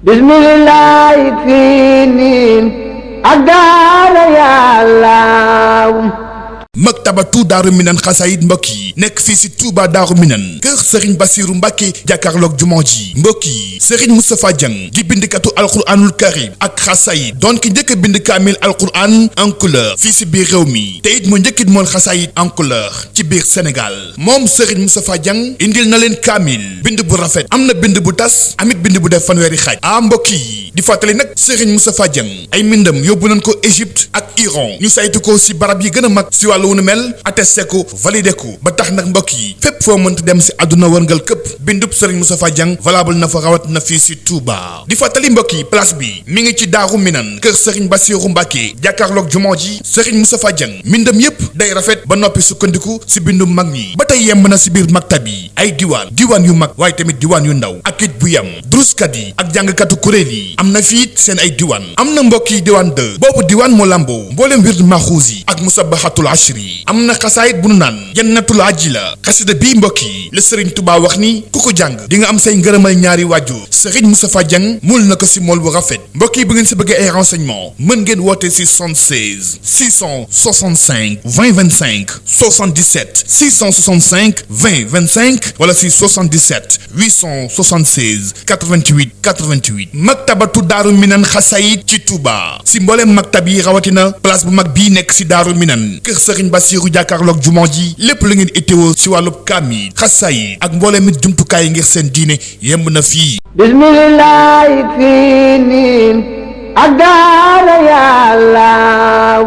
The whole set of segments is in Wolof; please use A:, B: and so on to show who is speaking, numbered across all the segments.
A: bismillah fii niin ak daara yàllaaw
B: maktabatu daaru minan xasaayid mbokk yi nekk fii si Touba daaru minan kër Serigne Bassirou Mbacke jàkkaarloog jumaa ji mbokk yi Serigne Moustapha Dieng di bindkatu alquranul karim ak xasaayid doon ki njëkk a bind kaamil alquran en couleur fii si biir réew mi te it mu njëkkit mool xasaayid en couleur ci biir Sénégal moom Serigne Moustapha Dieng indil na leen kaamil bind bu rafet am na bind bu tas amit bind bu def fanweeri xaaj mbokk yi di fàttali nag Serigne Moustapha Dieng ay mbindam yóbbu nañ ko Égypte ak Iran ñu saytu ko si barab yi gën a mag si wàllu wu nu mel attesté ko validé ko ba tax nag mbokk yi fépp foo mënta dem si àdduna wërngal këpp bindub Serigne Moustapha Dieng valable na fa rawat na fii si Touba di fàttali mbokk yi place bi mi ngi ci Daaru Minan kër Serigne Bassirou Mbacke jàkkaarloog jumaa ji Serigne Moustapha Dieng mbindam yépp day rafet ba noppi sukkandiku si bindum mag ñi ba tey yemb na si biir maktab yi ay diwaan yu mag waaye tamit diwaan yu ndaw ak it bu yem druskat yi ak jàngkatu kuréel yi am na fiit seen ay diwaan am na mbokk yi diwaan 2 boobu diwaan moo lamboo mbooleem wird maxuus yi ak musabahatul ashri am na xasaayit bu nu naan jannatul ajila xasida bii mbokk yi la Serigne Touba wax ni ku ko jàng di nga am say ngërëmal ñaari waajur Serigne Moustapha Dieng mul na ko si mool bu rafet mbokk yi bu ngeen si bëggee ay renseignement mën ngeen woote si 76 665 20 25 77 665 20 25 wala si 77 876 88 88 maktabatu daaru minan xasaayit ci Touba si mbooleem maktab yi rawatina place bu mag bii nekk si daaru minan kër Serigne Bassirou jàkkaarloog jumaa ji lépp lu ngeen itteewoo si wàllub kaamil xasaayit ak mbooleem it jumtukaay yi ngir seen diine yemb na fii
A: bismillah fii niin ak daara yàllaaw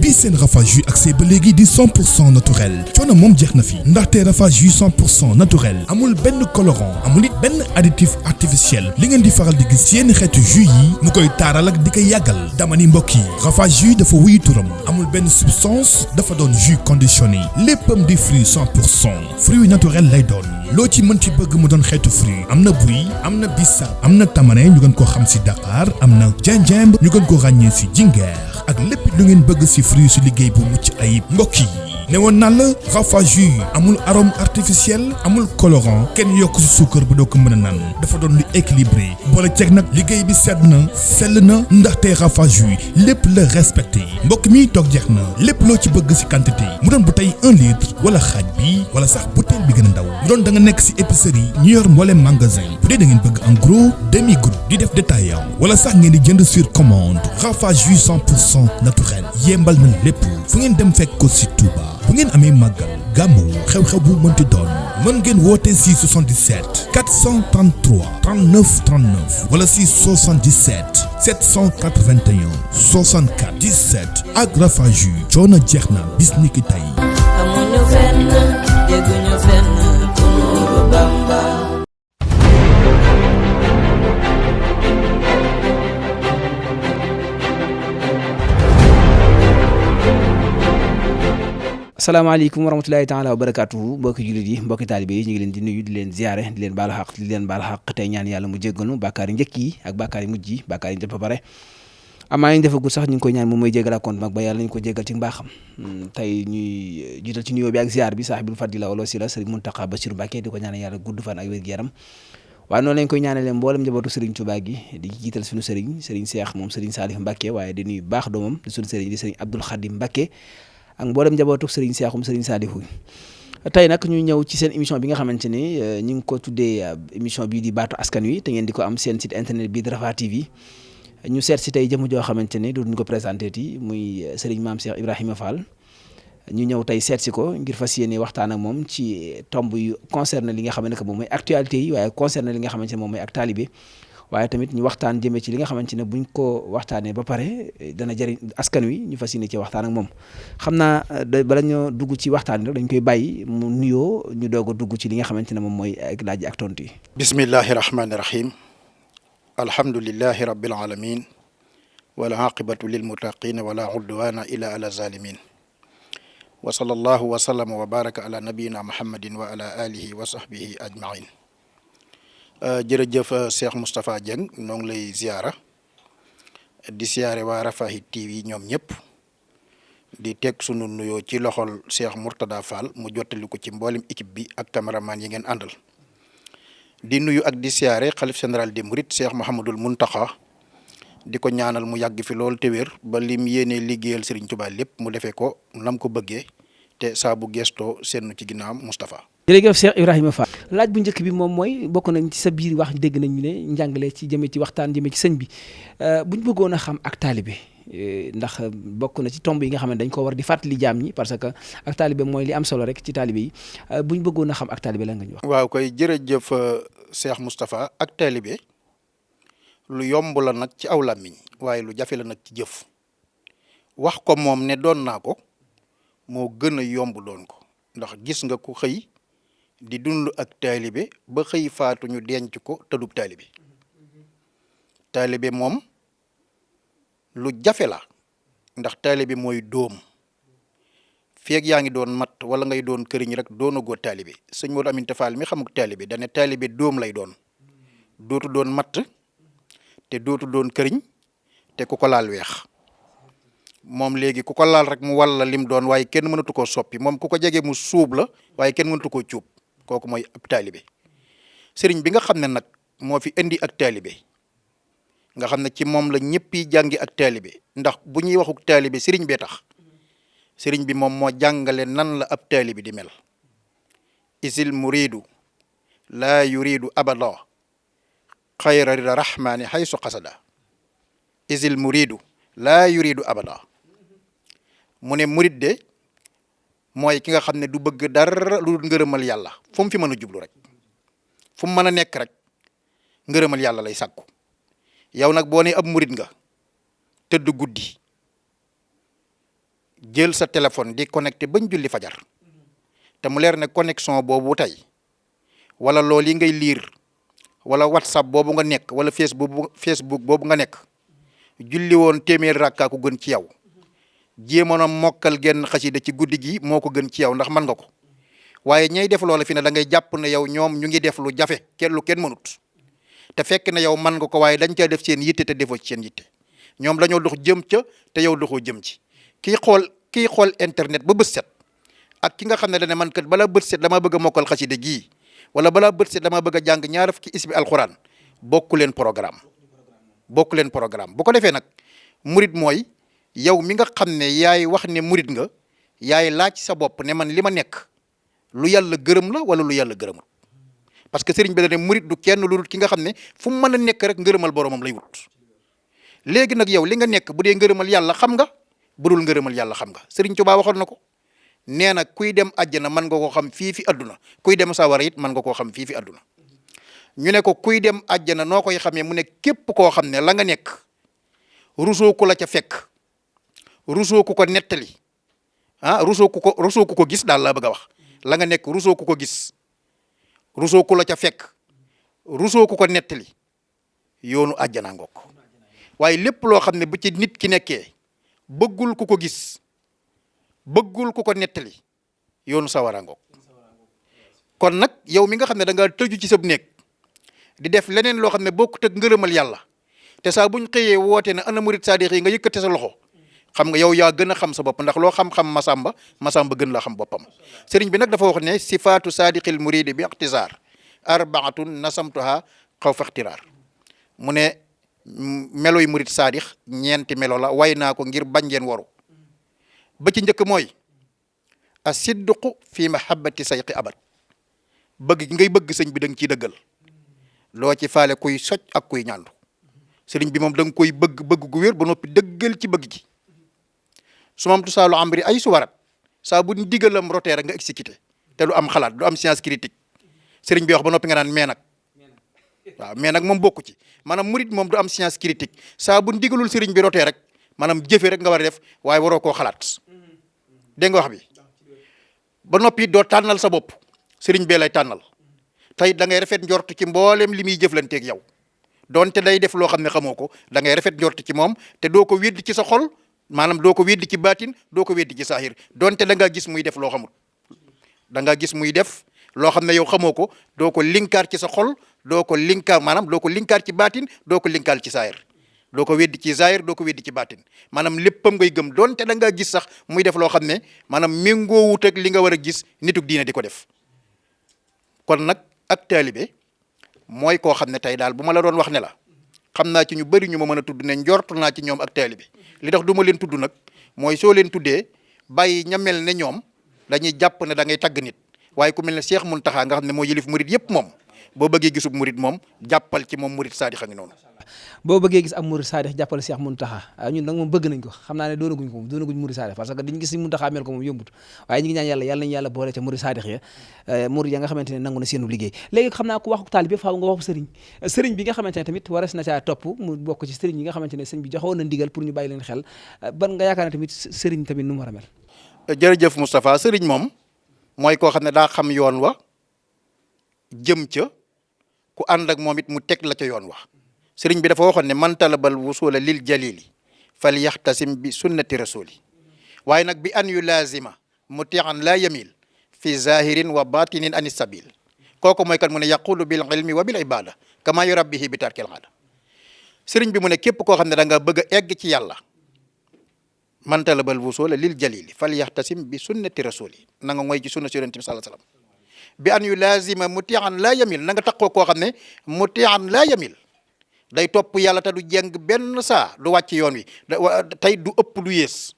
B: bi seen Rafah jus ak see ba léegi di 100% naturel coono moom jeex na fi ndaxte Rafah jus 100% naturel amul benn colorant amul it benn additif artificiel li ngeen di faral di gis yenn xeetu jus yi mu koy taaral ak di koy yàggal dama ni mbokk yi Rafah jus dafa wuyu turam amul benn substance dafa doon jus conditionné léppam di fruit 100% fruit naturel lay doon loo ci mën ci bëgg mu doon xeetu fruit am na buy am na bissap am na tamarin ñu gën koo xam si Dakar am na gingembre ñu gën koo ràññee si jingeer ak lépp lu ngeen bëgg si fruit su liggéey bu mucc ayib mbokk yi ne woon naa la Rafah jus amul arôme artificiel amul colorant kenn yokk si suukar bu doo ko mën a naan dafa doon lu équilibré boole ceeg nag liggéey bi sedd na sell na ndaxte Rafah jus lépp la respecté mbokk mi toog jeex na lépp loo ci bëgg si quantité mu doon bouteille 1 litre wala xaaj bi wala sax bouteille bi gën a ndaw mu doon da nga nekk si épicerie ñu yor mbooleem magasin bu dee da ngeen bëgg en gros demi goutte di def détaillant wala sax ngeen di jënd sur commande Rafah jus 100% naturel yembal na lépp fu ngeen dem fekk ko si Touba bu ngeen amee màggal gàmmu xew-xew bu mënti doon mën ngeen woote si 77 433 39 39 wala si 77 781 64 17 ak Rafah jus coono jeex na bis ni ki tey.
C: amuñu fenn dégguñu fenn ku nuuru Bamba.
D: asalaamaaleykum wa rahmatulahi taala wa barakaatuhu mbokki jullit yi mbokki taalibe yi ñu ngi leen di nuyu di leen ziare di leen baal xaq tey ñaan yàlla mu jéggalu bàkkaar yi njëkk yi ak bàkkaar yi mujj yi bàkkaar yi def ba pare amaa yi ñu defagul sax ñu ngi koy ñaan moom mooy jéggal ak compte mag ba yàlla nañu ko jéggal ci mbaaxam tey ñuy jiital ci nuyoo bi ak ziar bi saahibul fadila wala sila Serigne Mountakha Bassirou Mbacké di ko ñaanal yàlla gudd fan ak wér-gu-yaram waaye noonu lañ koy ñaanalee mboolem njabootu Serigne Touba gi di jiital suñu Serigne Cheikh moom Serigne Salif Mbacké waaye di nuyu baax doomam di suñu Serigne di Serigne Abdoul Khadim Mbacké ak mboolem njabootu Serigne Cheikhoum Serigne Salihu tey nag ñu ñëw ci seen émission bi nga xamante ni ñu ngi ko tuddee émission bii di baatu askan wi te ngeen di ko am seen site internet bii di Rafah TV ñu seet si tey jëm joo xamante ni dootuñu ko présenté ti muy Serigne Mame Cheikh Ibrahima Fall ñu ñëw tey seet si ko ngir fas yéene waxtaan ak moom ci tomb yu concerné li nga xam ne moom mooy actualité yi waaye concerné li nga xamante ne moom mooy ak taalibe waaye tamit ñu waxtaan jëmee ci li nga xamante ne buñ ko waxtaanee ba pare dana jëriñ askan wi ñu fas yéene ci waxtaan ak moom xam naa bala ñoo dugg ci waxtaan rek dañ koy bàyyi mu nuyoo ñu doog a dugg ci li nga xamante ne moom mooy ak laaj yi ak tontu yi.
E: bismillahi rahmaani rahim alhamdulillahi rabbil alamin wala aqibatu lil muttaqin wala udwana illa ala zalimin wa sallallahu wa sallama wa baraka ala nabiyina muhammadin wa ala alihi wa sahbihi ajmain jërëjëf Cheikh Moustapha Dieng noo ngi lay ziara di siyaare waa Rafah TV ñoom ñëpp di teg sunu nuyoo ci loxol Cheikh Mourtada Fall mu jottali ko ci mboolem équipe bi ak cameraman yi ngeen àndal di nuyu ak di siyaare xalif général des mourides Cheikh Mouhamadul Mountakha di ko ñaanal mu yàgg fi lool te wér ba lim yéene liggéeyal Serigne Touba lépp mu defee ko nam ko bëggee te saa bu gestoo seen ci ginnaawam Moustapha.
D: jërëjëf Cheikh Ibrahima Fall laaj bu njëkk bi moom mooy bokk nañ ci sa biir wax dégg nañu ne njàngale ci jëme ci waxtaan jëme ci sëñ bi buñ bëggoon a xam ak taalibe ndax bokk na ci tomb yi nga xam ne dañ ko war di fàttali jaam ñi parce que ak taalibe mooy li am solo rek ci taalibe yi buñ bëggoon a xam ak taalibe la nga ñu wax.
E: waaw koy jërëjëf Cheikh Moustapha ak taalibe lu yomb la nag ci aw làmmiñ waaye lu jafe la nag ci jëf wax ko moom ne doon naa ko moo gën a yomb doon ko ndax gis nga ku xëy di dund ak taalibe ba xëy faatu ñu denc ko tëdub taalibe taalibe moom lu jafe la ndax taalibe mooy dóom feeg yaa ngi doon mat wala ngay doon këriñ rek doonagoo taalibe sëñ Modou Aminta Fall mi xamuk taalibe dane taalibe dóom lay doon dootu doon matt te dootu doon këriñ te ku ko laal weex moom léegi ku ko laal rek mu walla lim doon waaye kenn mënatu koo soppi moom ku ko jege mu suub la waaye kenn mënatu koo cuub kooku mooy ab taalibe sëriñ bi nga xam ne nag moo fi indi ak taalibe nga xam ne ci moom la ñëpp yi jàngi ak taalibe ndax bu ñuy waxuk taalibe sëriñ bee tax sëriñ bi moom moo jàngale nan la ab taalibe di mel isil muridu laa yuridu abada xayra rida rahmani haysu qasada isil muridu laa yuridu abada mu ne murid de mooy ki nga xam ne du bëgg dara lu dul ngërëmal yàlla fu mu fi mën a jublu rek fu mu mën a nekk rek ngërëmal yàlla lay sàkku yow nag boo ne ab murid nga tëdd guddi jël sa téléphone di connecté bañ julli fajar te mu leer ne connexion boobu tey wala loolu yi ngay liir wala whatsapp boobu nga nekk wala facebook boobu nga nekk julli woon téeméer rakkaa ko gën ci yow jéemoon a mokkal genn xasida ci guddi gi moo ko gën ci yow ndax mën nga ko waaye ñay def loola fi ne da ngay jàpp ne yow ñoom ñu ngi def lu jafe lu kenn mënut te fekk na yow mën nga ko waaye dañ caa def seen yitte te defoo ci seen yitte ñoom dañoo dox jëm ca te yow doxoo jëm ci kii xool internet ba bët set ak ki nga xam ne dane man kat balaa bët set dama bëgg a mokkal xasida gii wala balaa bët set dama bëgg a jàng ñaar fukki isbi alxuraan bokku leen programme bu ko defee nag murid mooy yow mi nga xam ne yaay wax ne murid nga yaay laaj sa bopp ne man li ma nekk lu yàlla gërëm la wala lu yàlla gërëmul parce que sëriñ bi da ne murid du kenn lu dul ki nga xam ne fu mu mën a nekk rek ngërëmal boromam lay wut léegi nag yow li nga nekk bu dee ngërëmal yàlla xam nga bu dul ngërëmal yàlla xam nga sëriñ Tuubaa waxoon na ko nee na kuy dem àjjana mën nga koo xam fii fi àdduna kuy dem sawara it mën nga koo xam fii fi àdduna ñu ne ko kuy dem àjjana noo koy xamee mu ne képp koo xam ne la nga nekk rusoo ku la ca fekk rusoo ku ko nettali rusoo ku ko gis daal laa bëgg a wax la nga nekk rusoo ku ko gis rusoo ku la ca fekk rusoo ku ko nettali yoonu àjjana ngokk waaye lépp loo xam ne bu ci nit ki nekkee bëggul ku ko gis bëggul ku ko nettali yoonu sawara ngokk kon nag yow mi nga xam ne da nga tëju ci sab néeg di def leneen loo xam ne bokkut ak ngërëmal yàlla te saa buñ xëyee woote ne ana murid saadix yi nga yëkkate sa loxo xam nga yow yaa gën a xam sa bopp ndax loo xam-xam masamba gën la xam boppam sëriñ bi nag dafa wax ne sifaatu saadiqil muridi bi ixtisaar arbaatun nasamtuha xaw fa ixtiraar mu ne meloy murid saadix ñeenti melo la way naa ko ngir bañ ngeen waru ba ci njëkk mooy a sidduqu fi mahabbati sayqi abad bëgg gi ngay bëgg sëñ bi da nga ciy dëggal loo ci faale kuy soj ak kuy ñàndu sëriñ bi moom da nga koy bëgg gu wér ba noppi dëggal ci bëgg gi su mam tu saalu amri ay su warat saa bu digalam rotee rek nga exécuté te du am xalaat du am science critique sëriñ bi wax ba noppi nga naan mais nag waaw mais nag moom bokku ci maanaam murid moom du am science critique saa bu digalul sëriñ bi rotee rek maanaam jëfe rek nga war a def waaye waroo koo xalaat dégg nga wax bi ba noppi doo tànnal sa bopp sëriñ bee lay tànnal tey da ngay rafet njort ci mboolem li muy jëflanteeg yow donte day def loo xam ne xamoo ko da ngay rafet njort ci moom te doo ko weddi ci sa xol maanaam doo ko weddi ci baatin doo ko weddi ci saahir donte da ngaa gis muy def loo xamul da ngaa gis muy def loo xam ne yow xamoo ko doo ko linkaar ci sa xol doo ko linkaar maanaam doo ko linkaar ci baatin doo ko linkaar ci saahir doo ko weddi ci saahir doo ko weddi ci baatin maanaam léppam ngay gëm donte da ngaa gis sax muy def loo xam ne maanaam méngoowut ak li nga war a gis nitug diine di ko def kon nag ak taalibe mooy koo xam ne tey daal bu ma la doon wax ne la xam naa ci ñu bëri ñu ma mën a tudd ne njortu naa ci ñoom ak taalibe li tax du ma leen tudd nag mooy soo leen tuddee bàyyi ña mel ne ñoom dañuy jàpp ne da ngay tagg nit waaye ku mel ne Cheikh Mountakha nga xam ne moo yëlif murit yëpp moom boo bëggee gisub murit moom jàppal ci moom murit saadix a ngi noonu.
D: boo bëggee gis am murid saadix jàppale Cheikh Mountakha ñun nag moom bëgg nañ ko xam naa ne doonaguñ ko moom doonaguñ murid saadix parce que dañu gis si Mountakha mel ko moom yombut waaye ñu ngi ñaan yàlla nañu yàlla boole ca murid saadix ya murid ya nga xamante ne nangu na seenu liggéey léegi xam naa ku waxu taalibe faaw nga waxu sëriñ bi nga xamante ne tamit waras na caa topp mu bokk ci sëriñ yi nga xamante ne sëriñ bi joxoon na ndigal pour ñu bàyyi leen xel ban nga yaakaar ne tamit sëriñ tamit nu mu war a mel.
E: jërëjëf Moustapha sëriñ moom mooy koo xam ne daa xam yoon wa jëm ca ku ànd ak moom it mu teg la ca yoon wa sëriñ bi dafa waxoon ne man talabal wusula lil jalili fal yaxtasim bi sunnati rasuli waaye nag bi an yu laazima mutian la yamil fi zahirin wa batinin ani sabil kooku mooy kan mu ne yaqulu bil ilmi wa bil ibada kama yurabbihi bi tarkil aada sëriñ bi mu ne képp koo xam ne da nga bëgg a egg ci yàlla man talabal wusula lil jalili fal yaxtasim bi sunnati rasuli na nga mooy ci sunna si yonent bi sallallahu alayhi wasallam bi an yu laazima mutian la yamil na nga taxoo koo xam ne mutian la yamil day topp yàlla te du jeng benn saa du wàcc yoon wi tey du ëpp du yées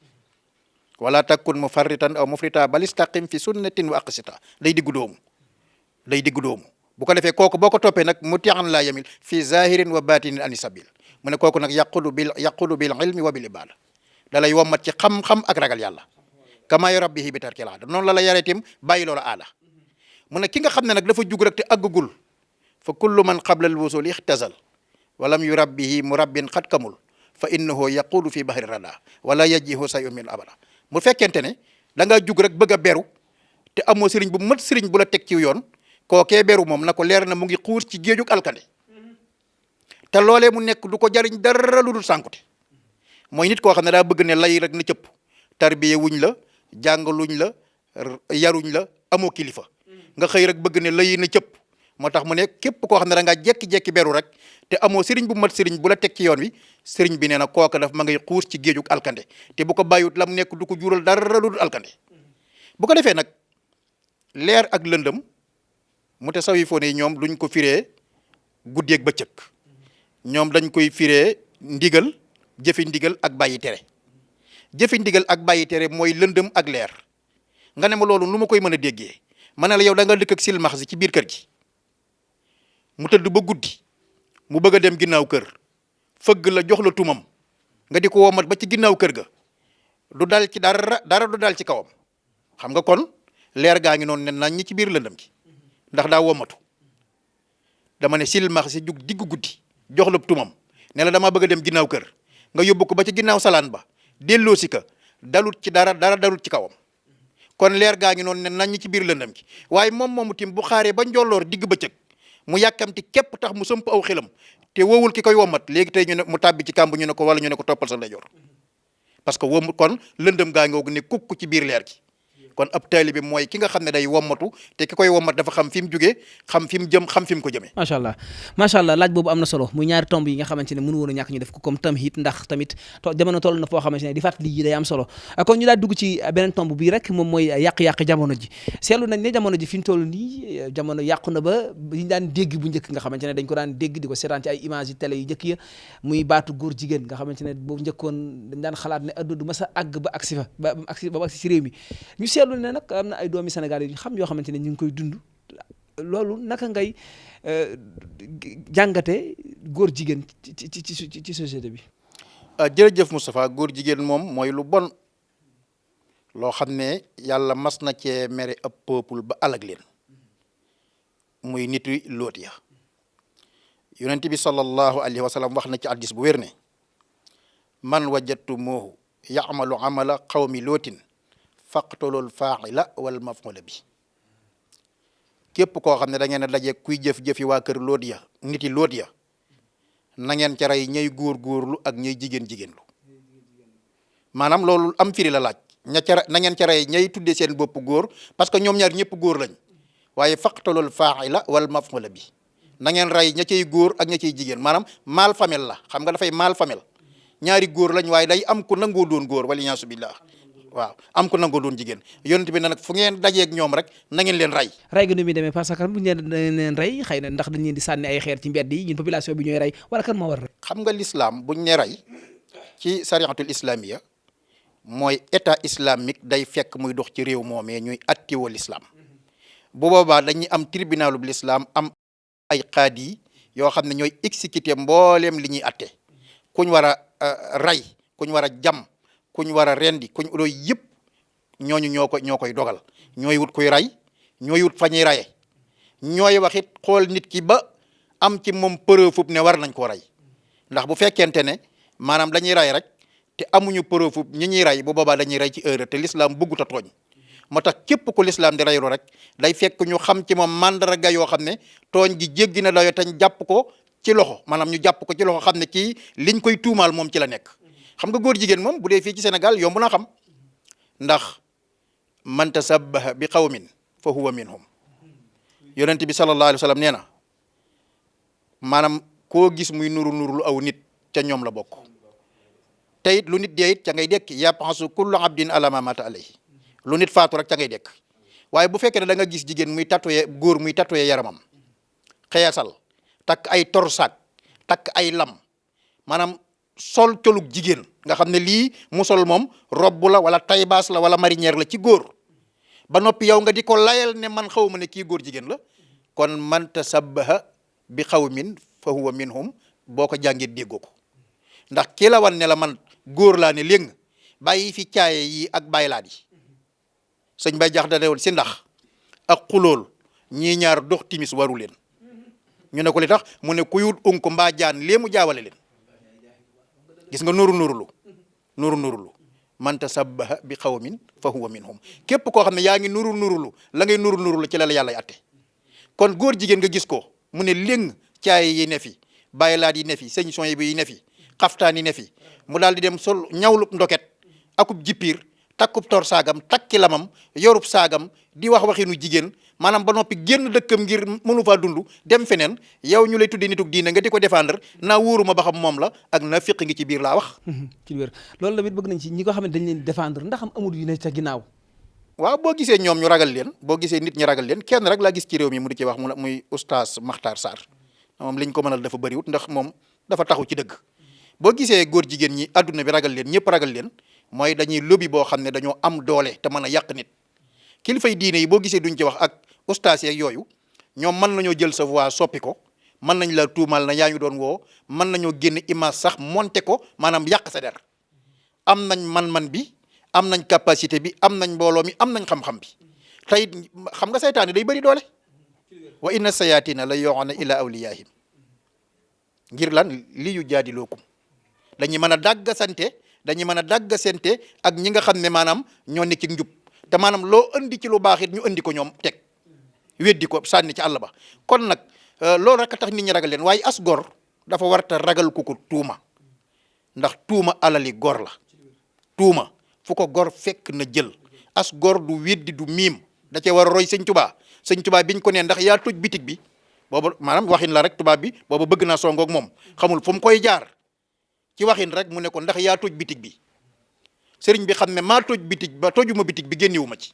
E: wala takun mufarritan aw mufrita bal istaqim fi sunnatin wa aqsita day diggu doomu bu ko defee kooku boo ko toppee nag mutian la yamil fi zahirin wa batinin ani sabil mu ne kooku nag yaqulu bil ilmi wa bil ibada da lay wommat ci xam-xam ak ragal yàlla kama yurabbihi bi tarkil aada noonu la la yaree tim bàyyi loola aada mu ne ki nga xam ne nag dafa jug rek te àggagul fa kullu man qabla al wusul ixtazal walam yurabbihi murabbin xat kamul fa innahu yaqulu fi bahri rada wala yajihu sayun min abada mu fekkente ne da ngaa jug rek bëgg a beru te amoo sëriñ bu mat sëriñ bu la teg ci yoon kookee beru moom na ko leer na mu ngi xuus ci géejug alkande te loolee mu nekk du ko jariñ dara lu dul sànkute mooy nit koo xam ne daa bëgg ne lay rek na cëpp tarbiye wuñ la jàngaluñ la yaruñ la amoo kilifa nga xëy rek bëgg ne lay na cëpp moo tax mu ne képp koo xam ne da ngaa jekki-jekki beru rek te amoo sëriñ bu mat sëriñ bu la teg ci yoon wi sëriñ bi nee na kooka daf ma ngay xuus ci géejug alkande te bu ko bàyyiwut lam nekk du ko jural dara lu dul alkande bu ko defee nag leer ak lëndëm mu te sawifoon yi ñoom duñ ko firee guddeeg bëccëg ñoom dañ koy firee ndigal jëfi ndigal ak bàyyi tere jëfi ndigal ak bàyyi tere mooy lëndëm ak leer nga ne ma loolu nu ma koy mën a déggee ma ne la yow da nga dëkk ak silmax si ci biir kër gi mu tëdd ba guddi mu bëgg a dem ginnaaw kër fëgg la jox la tumam nga di ko womat ba ci ginnaaw kër ga du dal ci dara du dal ci kawam xam nga kon leer gaa ngi noonu ne nañ ñi ci biir lëndëm gi ndax daa womatu dama ne silmax si jug diggu guddi jox la tumam ne la damaa bëgg a dem ginnaaw kër nga yóbbu ko ba ci ginnaaw salaan ba delloo si ka dalut ci dara dalut ci kawam kon leer gaa ngi noonu ne nañ ñi ci biir lëndëm gi waaye moom moomu tim bu xaaree ba njolloor digg bëccëg mu yàkkamti képp tax mu sëmp aw xelam te wowul ki koy womat léegi tey ñu ne mu tàbbi ci kàmb ñu ne ko wala ñu ne ko toppal sa ndeyjoor parce que wom kon lëndëm gaa ngoogu ne kukk ci biir leer gi kon ab taalibe mooy ki nga xam ne day wommatu te ki koy wommat dafa xam fi mu jugee xam fi mu jëm xam fi mu ko jëmee
D: macha allah laaj boobu am na solo muy ñaari tomb yi nga xamante ne mënu woon a ñàkk ñu def ko comme tamhid ndax tamit jamono toll na foo xamante ne di fàttali yi day am solo kon ñu daal dugg ci beneen tomb bii rek moom mooy yàq-yàq jamono ji seetlu nañ ne jamono ji fi mu toll nii jamono yàqu na ba ñu daan dégg bu njëkk nga xamante ne dañ ko daan dégg di ko seetaan ci ay image yi télé yu njëkk ya muy baatu góor jigéen nga xamante ne boobu njëkkoon dañ daan xalaat ne adduna du mas a àgg ba agsi fa ba agsi ci réew mi ñu seetlu ne nag am na ay doomi Sénégal yi xam yoo xamante ne ñu ngi koy dund loolu naka ngay jàngate góor jigéen ci société bi.
E: jërëjëf Moustapha góor jigéen moom mooy lu bon loo xam ne yàlla mas na cee mere ab peuple ba alag leen muy nitu loot ya yonent bi sallallahu alayhi wa sallam wax na ci hadiis bu wér ne man wajadtumuhu ya'malu amala qawmi lootin faqtulul faa'ila wal maf'ula bi képp koo xam ne da ngeen a daje kuy jëf-jëfi waa kër loot ya niti loot ya na ngeen ca rey ñay góor-góorlu ak ñay jigéen-jigéenlu maanaam loolu am firi la laaj na ngeen ca rey ñay tuddee seen bopp góor parce que ñoom ñaar ñëpp góor lañ waaye faqtulul faa'ila wal maf'ula bi na ngeen rey ña cay góor ak ña cay jigéen maanaam mal famille la xam nga dafay mal famille ñaari góor lañ waaye day am ku nangoo doon góor wala ñaasu billah waaw am ko nangoo doon jigéen yonent bi ne nag fu ngeen dajeeg ñoom rek na ngeen leen rey.
D: rey gi nu muy demee parce que bu ñu leen rey xëy na ndax dañ leen di sànni ay xeer ci mbedd yi ñun population bi ñooy rey wala kan moo war rey.
E: xam nga l'islam buñ ne rey ci sariatul islamiya mooy état islamique day fekk muy dox ci réew moomee ñuy attiwoo l'islam bu boobaa dañuy am tribunalub l'islam am ay qaadi yoo xam ne ñooy exécuter mbooleem li ñuy atte kuñ war a rey kuñ war a jam kuñ war a rendi kuñ loolu yëpp ñooñu ñoo koy dogal ñooy wut kuy rey ñooy wut fa ñuy reye ñooy wax it xool nit ki ba am ci moom preuve ne war nañ koo rey ndax bu fekkente ne maanaam dañuy rey rek te amuñu preuve ñi ñuy rey bu boobaa dañuy rey ci heure te l'islam bëggut a tooñ moo tax képp ku l'islam di reylu rek day fekk ñu xam ci moom mandarga yoo xam ne tooñ gi jéggi na dayo tañ jàpp ko ci loxo maanaam ñu jàpp ko ci loxo xam ne kii liñ koy tuumaal moom ci la nekk xam nga góor jigéen moom bu dee fii ci Sénégal yomb na xam ndax man tasabbaha bi qawmin fa huwa minhum yonent bi sallallahu alayhi wa sallam nee na maanaam koo gis muy nuru aw nit ca ñoom la bokk te it lu nit dee it ca ngay dekk yapansu kullu abdin ala ma mata alayhi lu nit faatu rek ca ngay dekk waaye bu fekkee ne da nga gis jigéen muy tatoué góor muy tatoué yaramam xeesal takk ay torsaak takk ay lam maanaam sol colug jigéen nga xam ne lii mu sol moom robb la wala taybaas la wala marinière la ci góor ba noppi yow nga di ko layal ne man xaw ma ne kii góor jigéen la kon man tasabbaha bi qawmin fa huwa minhum boo ko jàngee déggoo ko ndax ki la wan ne la man góor laa ne léegi bàyyi fi caaye yi ak bàyyilaat yi sëñ bay jax da ne woon si ndax ak xulool ñii ñaar dox timis waru leen ñu ne ko li tax mu ne ku yut unk mbaa jaan lee mu jaawale leen gis nga nurulu man tasabbaha bi qawmin fa huwa minhum képp koo xam ne yaa ngi nurulu la ngay nurulu ci la yàlla atte kon góor jigéen nga gis ko mu ne léng caaye yi ne fi bàyyilaat yi ne fi sëñ son yi ne fi xaftaan yi ne fi mu daal di dem sol ñawlub ndoket akub jippiir takkub tor saagam takki lamam yorub saagam di wax waxinu jigéen maanaam ba noppi génn dëkkam ngir mënu faa dund dem feneen yow ñu lay tuddi nitug diine nga di ko défendre naa wóoruma ba xam moom la ak na fiq ngi ci biir laa wax
D: ci wér loolu tamit bëgg nañ ci ñi ko xam ne dañ leen défendre ndax am amul yu ne ca ginnaaw
E: waaw boo gisee ñoom ñu ragal leen boo gisee nit ñi ragal leen kenn rek laa gis ci réew mi mu di ci wax mu muy oustaz Makhtar Sarr moom liñ ko mënal dafa bëriwut ndax moom dafa taxu ci dëgg boo gisee góor jigéen ñi adduna bi ragal leen ñëpp ragal leen mooy dañuy lobby boo xam ne dañoo am doole te mën a yàq nit kilifay diine yi boo gisee duñ ci wax ak ustaas yeeg yooyu ñoom mën nañoo jël sa voix soppi ko mën nañ la tuumal na yaa ñu doon woo mën nañoo génn image sax monter ko maanaam yàq sa der am nañ man-man bi am nañ capacité bi am nañ mbooloo mi am nañ xam-xam bi tey xam nga saytaane day bëri doole wa inna sayatina la yu'una ila awliyaahim ngir lan li yu jaadilookum dañuy mën a dàggasante dañuy mën a dàggasante ak ñi nga xam ne maanaam ñoo nekk ci njub te maanaam loo andi ci lu baax it ñu andi ko ñoom teg weddi ko sànni ci àll ba kon nag loolu rek a tax nit ñi ragal leen waaye as gor dafa warta ragal ku ko tuuma ndax tuuma alali gor la tuuma fu ko gor fekk na jël as gor du weddi du miim da cee war a roy sëñ Tuubaa biñ ko nee ndax yaa toj bitig bi boobu maanaam waxin la rek tubaab bi boobu bëgg naa songoog moom xamul fu mu koy jaar ci waxin rek mu ne ko ndax yaa toj bitig bi sëriñ bi xam ne maa toj bitig ba tojuma bitig bi génnewu ma ci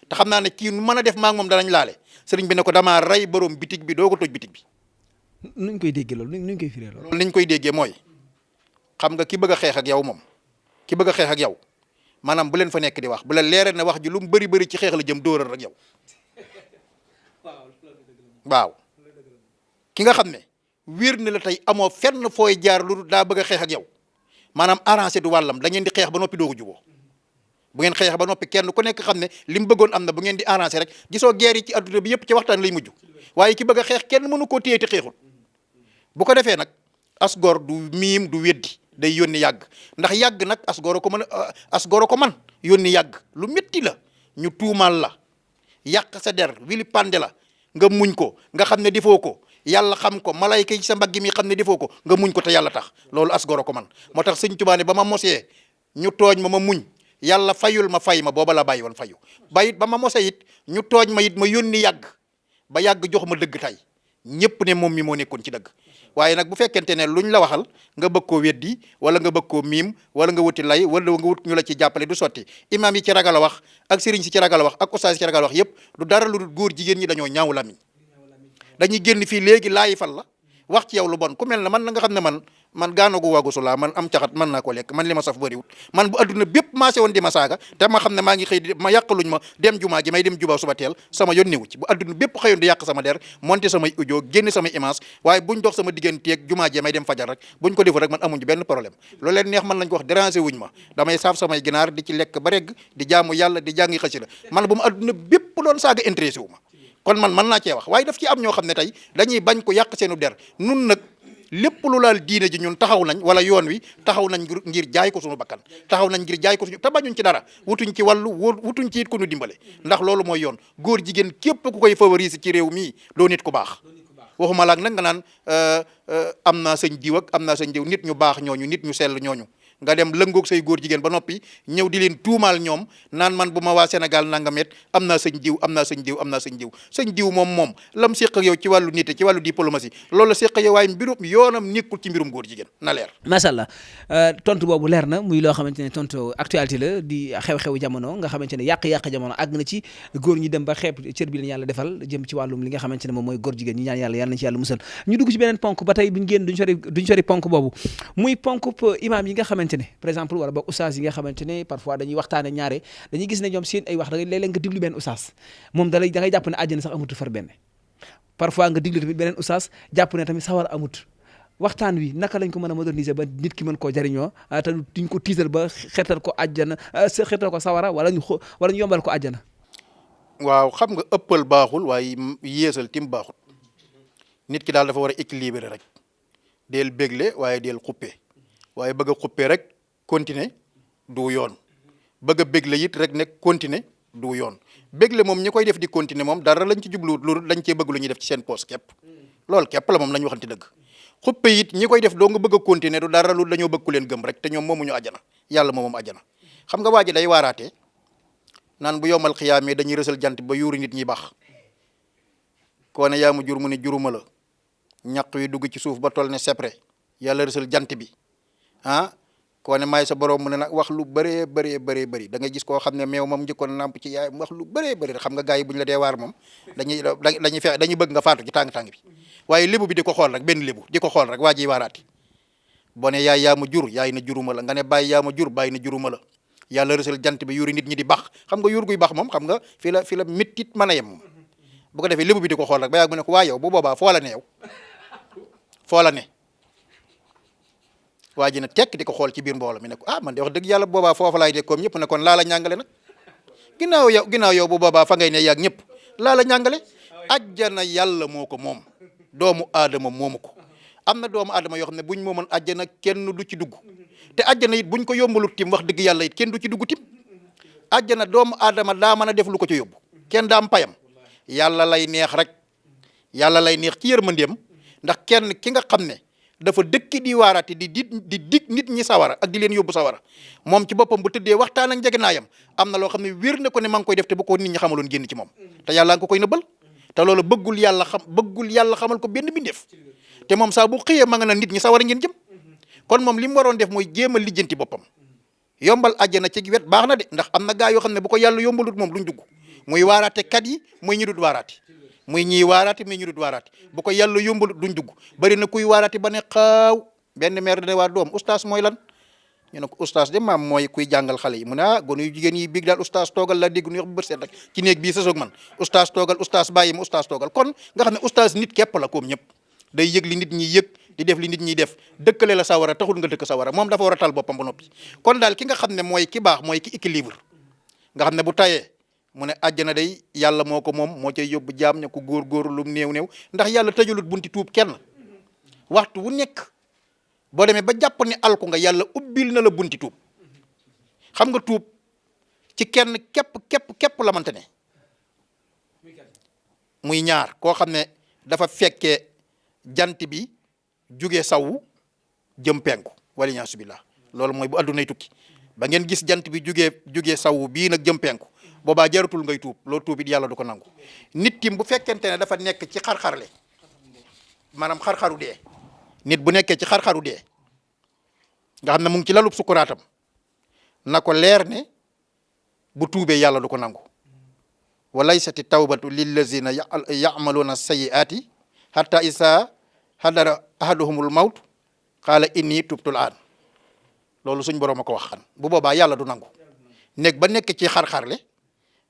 E: te xam naa ne kii nu mën a def maa ngi moom danañ laale sëriñ bi ne ko damaa rey borom bitig bi doo ko toj bitig bi.
D: nuñ koy déggee loolu nuñ koy firee loolu.
E: niñ koy déggee mooy xam nga ki bëgg a xeex ak yow moom ki bëgg a xeex ak yow maanaam bu leen fa nekk di wax bu la leeree ne wax ji lu mu bëri ci xeex la jëm dóoral rek yow waaw ki nga xam ne wér na la tey amoo fenn fooy jaar lu daa bëgg a xeex ak yow maanaam arrangé du wàllam da ngeen di xeex ba noppi doogu juboo bu ngeen xeex ba noppi kenn ku nekk xam ne li mu bëggoon am na bu ngeen di arrangé rek gisoo guerre yi ci adduna bi yëpp ci waxtaan lay mujj waaye ki bëgg a xeex kenn mënu koo téye te xeexul bu ko defee nag as gor du miim du weddi day yónni yàgg ndax yàgg nag as gor ko mën as gor ko man yónni yàgg lu métti la ñu tuumaal la yàq sa der wili pande la nga muñ ko nga xam ne defoo ko yàlla xam ko malayka yi sa mbagg mi xam ne defoo ko nga muñ ko te yàlla tax loolu as gor ko man moo tax sëñ Tuubaa ne ba ma mosee ñu tooñ ma muñ yàlla fayul ma fay ma booba la bàyyi woon fayu bayit ba ma mose it ñu tooñ ma it ma yónni yàgg ba yàgg jox ma dëgg tey ñëpp ne moom mi moo nekkoon ci dëgg waaye nag bu fekkente ne luñ la waxal nga bëgg koo weddi wala nga bëgg koo miim wala nga wuti lay wala nga wut ñu la ci jàppale du sotti imaam yi ci ragal a wax ak sëriñ si ci ragal a wax ak ustaas yi ci ragal a wax yëpp du dara lu dul góor jigéen ñi dañoo ñaaw lamiñ dañuy génn fii léegi laayi fal la wax ci yow lu bon ku mel ne man na nga xam ne man gaanagu waagu su laa man am caxat mën naa ko lekk man li ma saf bëriwut man bu adduna bépp maasé woon di ma saaga te ma xam ne maa ngi xëy di ma yàqaluñ ma dem jumaa ji may dem jubaa suba teel sama yoon newu ci bu adduna bépp xëyoon di yàq sama der monté samay audio génne samay image waaye buñ dox sama digganteeg jumaa ji may dem fajar rek buñ ko defu rek man amuñu benn problème loolu leen neex man lañ ko wax déranger wuñ ma damay saaf samay ginaar di ci lekk ba regg di jaamu yàlla di jàngi xasida man bu ma adduna bépp doon saaga intéressé wu ma kon man mën naa cee wax waaye daf ci am ñoo xam ne tey dañuy bañ ko yàq seenu der nun nag lépp lu laal diine ji ñun taxaw nañ wala yoon wi taxaw nañ ngir jaay ko suñu bakkan taxaw nañ ngir jaay ko suñu te bañuñ ci dara wutuñ ci wàllu wutuñ ci it ku ñu dimbale ndax loolu mooy yoon góor jigéen képp ku koy favoriser ci réew mii doo nit ku baax waxuma laak nag nga naan am naa sëñ diw ak am naa sëñ diw nit ñu baax ñooñu nit ñu sell ñooñu nga dem lëngoog say góor jigéen ba noppi ñëw di leen tuumaal ñoom naan man bu ma waa Sénégal nanga met am naa sëñ diw am naa sëñ diw am naa sëñ diw sëñ diw moom lam séq ak yow ci wàllu nité ci wàllu diplomatie loolu la séq yow waaye mbirum yoonam nekkul ci mbirum góor jigéen na leer
D: macha allah tontu boobu leer na muy loo xamante ne tontu actualité la di xew-xewu jamono nga xamante ne yàq-yàq jamono àgg na ci góor ñi dem ba xeeb cër bi leen yàlla defal jëm ci wàllum li nga xamante ne moom mooy góor jigéen ñi ñaan yàlla nañ ci yàlla musal ñu dugg ci beneen ponk ba tey buñu génn duñ sori ponk boobu muy ponk imam yi nga xamante ne par exemple wala ba oustaz yi nga xamante ne parfois dañuy waxtaane ñaare dañuy gis ne ñoom seen ay wax da ngay léeg-léeg nga diglu benn oustaz moom da ngay jàpp ne àjjana sax amutu far benn parfois nga diglu tamit beneen oustaz jàpp ne tamit sawar amut waxtaan wi naka lañ ko mën a moderniser ba nit ki mën koo jariñoo te duñ ko tiital ba xeetal ko àjjana xeetal ko sawara wala ñu yombal ko àjjana
E: waaw xam nga ëppal baaxul waaye yéesal tim baaxul nit ki daal dafa war a équilibré rek deel bégle waaye deel xuppe waaye bëgg a xuppe rek continuer du yoon bëgg a bégle it rek nekk continuer du yoon bégle moom ñi koy def di continuer moom dara lañ ci jubluwut loolu dañ cee bëgg lu ñuy def ci seen poos képp loolu képp la moom lañ waxante dëgg xuppe it ñi koy def doo nga bëgg a continuer du dara lu dañoo bëgg ku leen gëm rek te ñoom moomuñu àjjana yàlla moom àjjana xam nga waa ji day waaraatee naan bu yomal xiyaamee dañuy rësal jant ba yuuri nit ñi baax koo ne yaa ma jur mu ne juruma la ñaq wi dugg ci suuf ba toll ne sepre yàlla rësal jant bi ah koo ne maay sa borom mu ne nag wax lu bëree bëri da ngay gis koo xam ne meew moom njëkkoon nàmp ci yaay wax lu bëree bëri xam nga gars yi bu ñu la dee waar moom dañuy bëgg nga faatu ci tàng-tàng bi waaye lébu bi di ko xool rek benn lébu di ko xool rek waa ji waaraati boo ne yaay yaa ma jur yaay na juruma la nga ne bàyyi yaa ma jur bàyyi na juruma la yàlla rësal jant bi yuri nit ñi di bax xam nga yur guy bax moom xam nga fi la méttit mën a yem moom bu ko defee lébu bi di ko xool rek ba yàgg mu ne ko waa yow bu boobaa foo la ne yow foo la ne waa ji na tekk di ko xool ci biir mbooloo mi ne ko ah man de wax dëgg yàlla boobaa foofa laay de comme ñëpp ne kon laa la ñàngale nag ginnaaw yow bu boobaa fa ngay ne yàgg ñëpp laa la ñàngale ajjana yàlla moo ko moom doomu aadama moomu ko am na doomu aadama yoo xam ne buñ moomoon ajjana kenn du ci dugg te ajjana it buñ ko yombalut tim wax dëgg yàlla it kenn du ci dugg tim ajjana doomu aadama daa mën a def lu ko ci yóbbu kenn daa am payam yàlla lay neex rek yàlla lay neex ci yërmandeem ndax kenn ki nga xam ne dafa dëkk di waaraate di dig nit ñi sawara ak di leen yóbbu sawara moom ci boppam bu tëddee waxtaan ak njegenaayam am na loo xam ne wér na ko ne ma ngi koy def te bu ko nit ñi xamaloon génn ci moom te yàlla nga ko koy nëbbal te loolu bëggul yàlla xamal ko benn bindeef te moom saa bu xëyee ma nga na nit ñi sawara ngeen jëm kon moom li mu waroon def mooy jéem a lijjanti boppam yombal àjjana ci wet baax na de ndax am na gaa yoo xam ne bu ko yàlla yombalut moom duñ dugg muy waaraate kat yi muy ñu dut waaraate muy ñiy waaraate muy ñu dut waaraate bu ko yàlla yombalut duñ dugg bari na kuy waaraate ba ne xaaw benn maire dane waa doom oustaz mooy lan ñu ne ko oustaz de maam mooy kuy jàngal xale yi mu ne ah gone yu jigéen yi biig daal oustaz toogal laa dégg nu wax bu bët seet rek ci néeg bii sasoog man oustaz toogal oustaz bàyyi ma oustaz toogal kon nga xam ne oustaz nit képp la koom ñëpp day yëg li nit ñi yëg di def li nit ñi def dëkkale la sawara taxul nga dëkk sawara moom dafa war a tal boppam ba noppi kon daal ki nga xam ne mooy ki baax mooy ki équilibre nga xam ne bu tayee mu ne àjjana day yàlla moo ko moom moo cay yóbbu jaam ña ko góor-góor lu néew ndax yàlla tëjalut bunti tuub kenn waxtu wu nekk boo demee ba jàpp ne alku nga yàlla ubbil na la bunti tuub xam nga tuub ci kenn képp la mante ne muy ñaar koo xam ne dafa fekkee jant bi jugee sawu jëm penku wala ñaasu billah loolu mooy bu addunay tukki ba ngeen gis jant bi jugee sawu bii nag jëm penku boobaa jaratul ngay tuub loolu tuub it yàlla du ko nangu nit tim bu fekkente ne dafa nekk ci xar-xarle maanaam xar-xaru dee nit bu nekkee ci xar-xaru dee nga xam ne mu ngi ci lalub sukkuraatam na ko leer ne bu tuubee yàlla du ko nangu wa laysati tawbatu lillazina ya'maluna sayyi'ati hatta isa hadara ahaduhumul mawt qaala inni tubtul aan loolu suñ borom a ko wax xan bu boobaa yàlla du nangu nekk ba nekk ci xar-xarle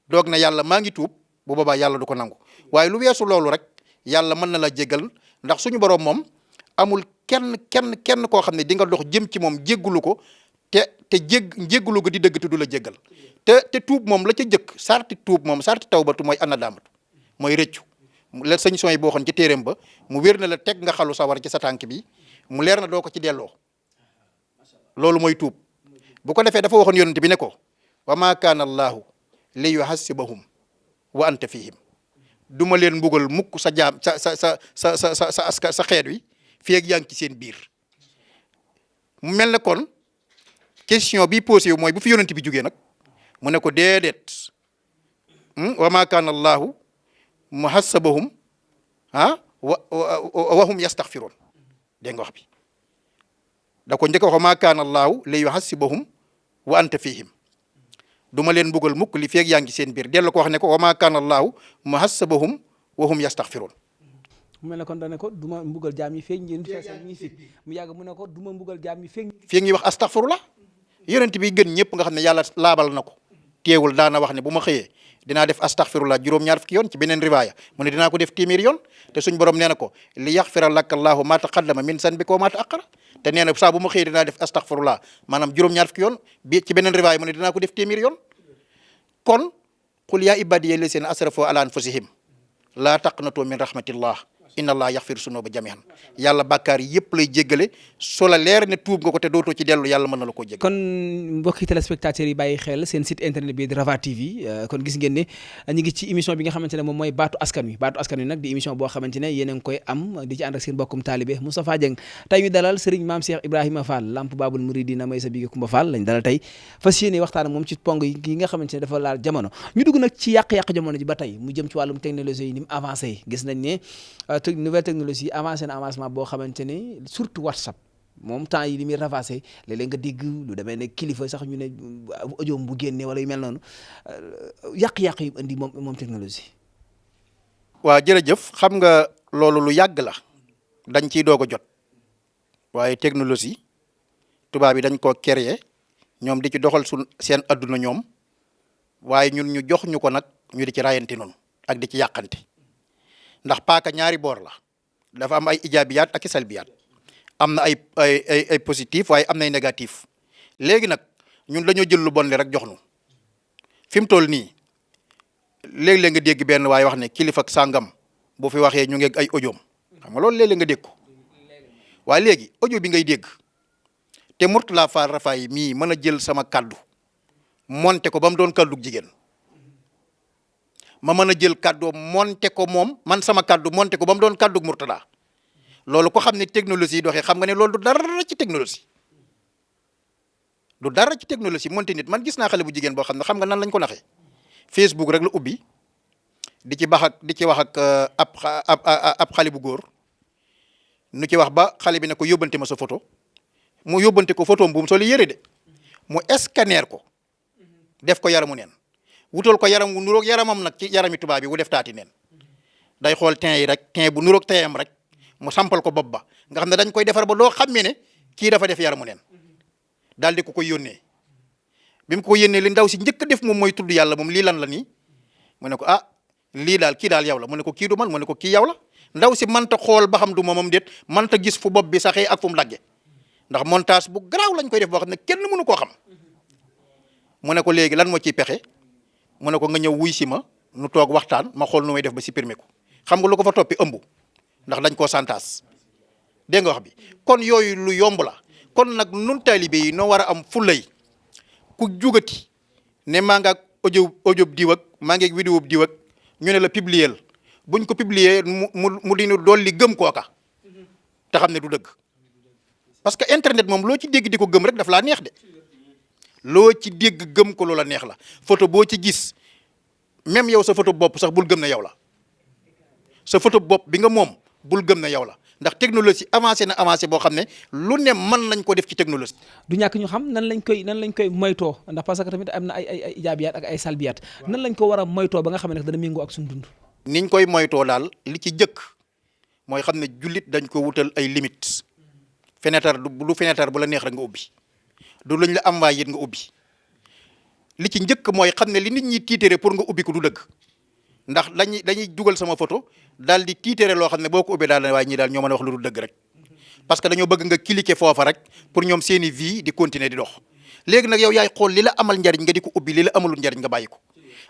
E: doog na yàlla maa ngi tuub bu boobaa yàlla du ko nangu waaye lu weesu loolu rek yàlla mën na la jéggal ndax suñu borom moom amul kenn koo xam ne di nga dox jëm ci moom jéggulu ko te jéggulu ko di dëgg te du la jéggal te tuub moom la ca jëkk sarti tuub moom sarti tawbatu mooy annadaamatu mooy rëccu la sëñ son yi boo xoon ci téeréem ba mu wér na la teg nga xalu sawar ci sa tànk bi mu leer na doo ko ci delloo loolu mooy tuub bu ko defee dafa waxoon yonent bi ne ko wa ma kaana allahu li yuhassibahum wa anta fihim duma leen mbugal mukk sa jaam sa xeet wi fii ak yaa ngi ci seen biir mu mel ne kon question bi posé wu mooy bu fi yonent bi jógee nag mu ne ko déedéet wa ma kaana allahu muhassabahum wa hum yastaghfiroon dégg nga wax bi da ko njëkk a wax wa ma kaana allahu li yuhassibahum wa anta fihim duma leen mbugal mukk li feeg yaa ngi seen biir dellu ko wax ne ko wa ma kaana allahu muhassabahum wa hum yastaghfiroon
D: mu mel ne kon dane ko duma mbugal jaam yi feeg ñi fi mu yàgg mu ne ko duma mbugal jaam yi feeg
E: ñuy wax astaghfirullah yonent bi gën ñëpp nga xam ne yàlla laabal na ko teewul daana wax ne bu ma xëyee dinaa def astaghfirullah juróom-ñaar fukki yoon ci beneen riwaaya mu ne dinaa ko def téeméer yoon te suñ borom nee na ko li yaxfira laka allahu ma taqaddama min zanbika wa ma ta'akhkhara te nee na saa bu ma xëyee dinaa def astaghfirullah maanaam juróom-ñaar fukki yoon bi ci beneen riwaaya mu ne dinaa ko def téeméer yoon kon qul yaa ibadiya llaziina asrafu ala anfusihim laa taqnatu min rahmatillah inna allah yaxfiru sunuba jamian yàlla bàkkaar yëpp lay jéggale so la leer ne tuub nga ko te dootoo ci dellu yàlla mën na la koo jéggal.
D: kon mbokki téléspectateurs yi bàyyi xel seen site internet bi di Rafah TV kon gis ngeen ne ñu ngi ci émission bi nga xamante ne moom mooy baatu askan wi nag di émission boo xamante ne yéen a ngi koy am di ci ànd ak seen bokkum taalibe Moustapha Dieng tey ñu dalal Serigne Mame Cheikh Ibrahima Fall Lamp Babul Mouridina may sa bige Kumba Fall lañ dalal tey fas yéene waxtaan ak moom ci pong yi nga xamante ne dafa laal jamono ñu dugg nag ci yàq-yàq jamono ji ba tey mu jëm ci wàllum technologie yi ni mu avancé gis nañ ne nouvelle technologie avancé na avancement boo xamante ne surtout WhatsApp moom temps yi li muy ravassé léeg-léeg nga dégg lu demee ne kilifa sax ñu ne audio bu génnee wala yu mel noonu yàq-yàq yu indi moom technologie.
E: waaw jërëjëf xam nga loolu lu yàgg la dañ ciy doog a jot waaye technologie tubaab yi dañ koo créer ñoom di ci doxal seen adduna ñoom waaye ñun ñu jox ñu ko nag ñu di ci rayante noonu ak di ci yàqante ndax paaka ñaari boor la dafa am ay ijaabiyaat ak i salbiyaat am na ay positif waaye am nay négatif léegi nag ñun dañoo jël lu bon li rek jox nu fi mu toll nii léeg-léeg nga dégg benn waaye wax ne kilifa ak sàngam bu fi waxee ñu ngi ay audioom xam nga loolu léeg-léeg nga dégg ko waaye léegi audio bi ngay dégg te Mourtala Fall Rafah yi mii mën a jël sama kaddu monté ko ba mu doon kaddu jigéen ma mën a jël kaddu monté ko moom man sama kaddu monté ko ba mu doon kaddu Mourtala loolu ko xam ne technologie yi doxee xam nga ne loolu du dara ci technologie monté nit man gis naa xale bu jigéen boo xam ne xam nga nan lañ ko naxee Facebook rek la ubbi di ci wax ak ab xale bu góor nu ci wax ba xale bi ne ko yóbbante ma sa photo mu yóbbante ko photo bu mu soli yére de mu scanner ko def ko yaramu neen wutal ko yaram wu nuroog yaramam nag ci yarami tubaab bi wu def taati neen day xool teint yi rek teint bu nuroog teyam rek mu sampal ko bopp ba nga xam ne dañ koy defar ba doo xàmmee ne kii dafa def yaramu neen daal di ko koy yónnee bi mu ko yónnee li ndaw si njëkk a def moom mooy tudd yàlla moom lii lan la nii mu ne ko ah lii daal kii daal yow la mu ne ko kii du man mu ne ko kii yow la ndaw si mënta xool ba xam du moomam déet mënta gis fu bopp bi saxee ak fu mu dagge ndax montage bu garaaw lañ koy def boo xam ne kenn mënu koo xam mu ne ko léegi lan moo ciy pexe mu ne ko nga ñëw wuy si ma nu toog waxtaan ma xool nu may def ba supprimer ko xam nga lu ko fa toppi ëmb ndax dañ koo santaas dégg nga wax bi kon yooyu lu yomb la kon nag nun taalibe yi noo war a am fulay ku jugati ne maa nga audio diw ak maa ngi vidéo diw ak ñu ne la publier buñ ko publier mu dinu dolli gëm kooka te xam ne du dëgg parce que internet moom loo ci dégg di ko gëm rek daf laa neex de loo ci dégg gëm ko loola neex la photo boo ci gis même yow sa photo bopp sax bul gëm na yow la sa photo bopp bi nga moom bul gëm na yow la ndax technologie avancé na avancé boo xam ne lu ne mën nañ ko def ci technologie.
D: du ñàkk ñu xam nan lañ koy moytoo ndax parce que tamit am na ay ijaabiyaat ak ay salbiyaat nan lañ ko war a moytoo ba nga xam ne dana méngoo ak suñu dund.
E: niñ koy moytoo daal li ci jëkk mooy xam ne jullit dañ ko wutal ay limites fenêtre du fenêtre bu la neex rek nga ubbi du luñ la envoyé it nga ubbi li ci njëkk mooy xam ne li nit ñi tiitere pour nga ubbi ko du dëgg ndax dañuy dugal sama photo daal di tiitere loo xam ne boo ko ubbee daal waaye ñii daal ñoo mën a wax lu dul dëgg rek parce que dañoo bëgg nga cliquer foofa rek pour ñoom seeni vie di continuer di dox léegi nag yow yaay xool li la amal njariñ nga di ko ubbi li la amalul njariñ nga bàyyi ko.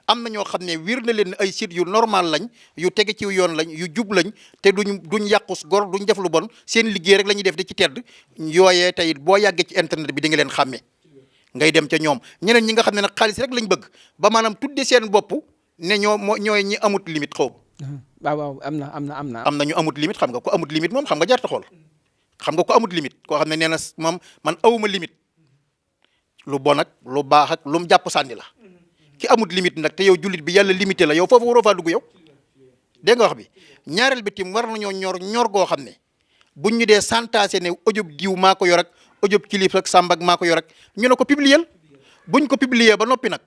E: am na ñoo xam ne wir na leen ay sites yu normal lañ yu tege ci yoon lañ yu jub lañ te duñ yàqus gor duñ def lu bon seen liggéey rek la ñuy def di ci tedd yooyee tey boo yàggee ci internet bi di nga leen xàmmee ngay dem ca ñoom ñeneen ñi nga xam ne nag xaalis rek lañ bëgg ba maanaam tudde seen bopp ne ñooy ñi amut limite xaw
D: waaw am na
E: ñu amut limite xam nga ko amut limite moom xam nga jarta xool xam nga ko amut limite koo xam ne nee na moom man awuma limite lu bon ak lu baax ak lu mu jàpp sànni la ki amut limite nag te yow jullit bi yàlla limité la yow foofu waroo faa dugg yow dégg nga wax bi ñaareel bi tim war nañoo ñor goo xam ne buñ ñu dee santaase ne audio diw maa ko yor ak audio kilif ak sàmb ak maa ko yor ak ñu ne ko publier buñ ko publier ba noppi nag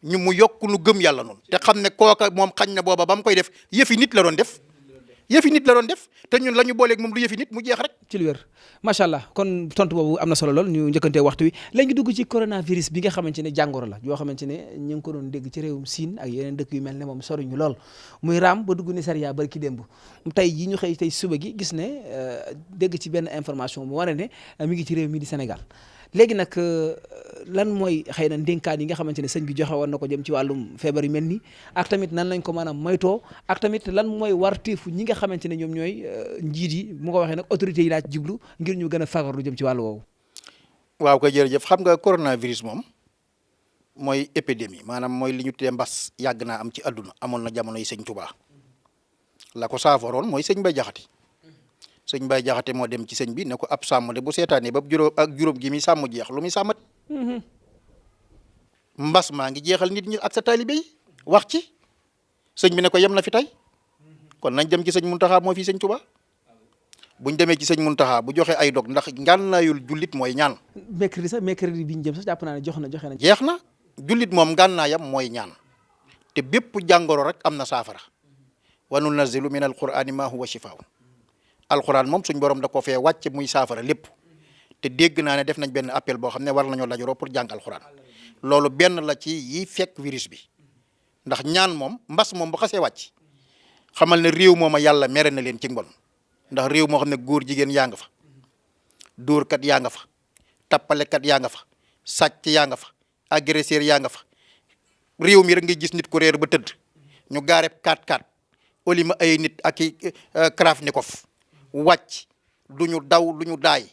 E: ñu mu yokk nu gëm yàlla noonu te xam ne kooka moom xañ na booba ba mu koy def yëfi nit la doon def te ñun la ñu booleeg moom du yëfi nit mu jeex rek.
D: ci lu wér macha allah kon tontu boobu am na solo lool ñu njëkkantee waxtu wi léegi dugg ci coronavirus bi nga xamante ne jàngoro la yoo xamante ne ñu ngi ko doon dégg ci réewum Siin ak yeneen dëkk yu mel ne moom soriñu lool muy raam ba dugg Nigeria bari ki démb tey ji ñu xëy tey suba gi gis ne dégg ci benn information mu wane ne mi ngi ci réew mi di Sénégal léegi nag lan mooy xëy na ndénkaan yi nga xamante ne sëñ bi joxe woon na ko jëm ci wàllum feebar yu mel nii ak tamit nan lañ ko mën a moytoo ak tamit lan mooy warteefu ñi nga xamante ne ñoom ñooy njiit yi mu ko waxee nag autorités yi laa ci jublu ngir ñu gën a fagarlu jëm ci wàllu woowu.
E: waaw koy jërëjëf xam nga coronavirus moom mooy épidémie maanaam mooy li ñu tuddee mbas yàgg naa am ci àdduna amoon na jamono yi sëñ Touba la ko saaforoon mooy sëñ Bay Jaxate sëñ Bay Jaxate moo dem ci sëñ bi ne ko ab sàmm de bu seetaanee ba juróom gi mi sàmm jeex lu muy sàmmat mbas maa ngi jeexal nit ñi ak sa taalibe yi wax ci sëñ bi ne ko yem na fi tey kon nañ dem ci sëñ Muntaxa moo fi sëñ Tuba buñ demee ci sëñ Muntaxa bu joxe ay dog ndax ngànnaayul jullit mooy ñaan.
D: mercredi bi ñu jëm sax jàpp naa ne joxe na.
E: jeex na jullit moom ngànnaayam mooy ñaan te bépp jàngoro rek am na saafara wa nunazzilu min alqurani ma huwa shifaa'un alquran moom suñ borom da ko fee wàcce muy saafara lépp te dégg naa ne def nañ benn appel boo xam ne war nañoo dajaloo pour jàng alquran loolu benn la ci yi fekk virus bi ndax ñaan moom mbas moom bu xasee wàcc xamal ne réew mooma yàlla mere na leen ci mbon ndax réew moo xam ne góor jigéen yaa nga fa dóorkat yaa nga fa tappalekat yaa nga fa sàcc yaa nga fa agresseur yaa nga fa réew mi rek ngay gis nit ku réer ba tëdd ñu gaareb 4x4 olima ay nit ak i Krafnikov wàcc du ñu daw du ñu daay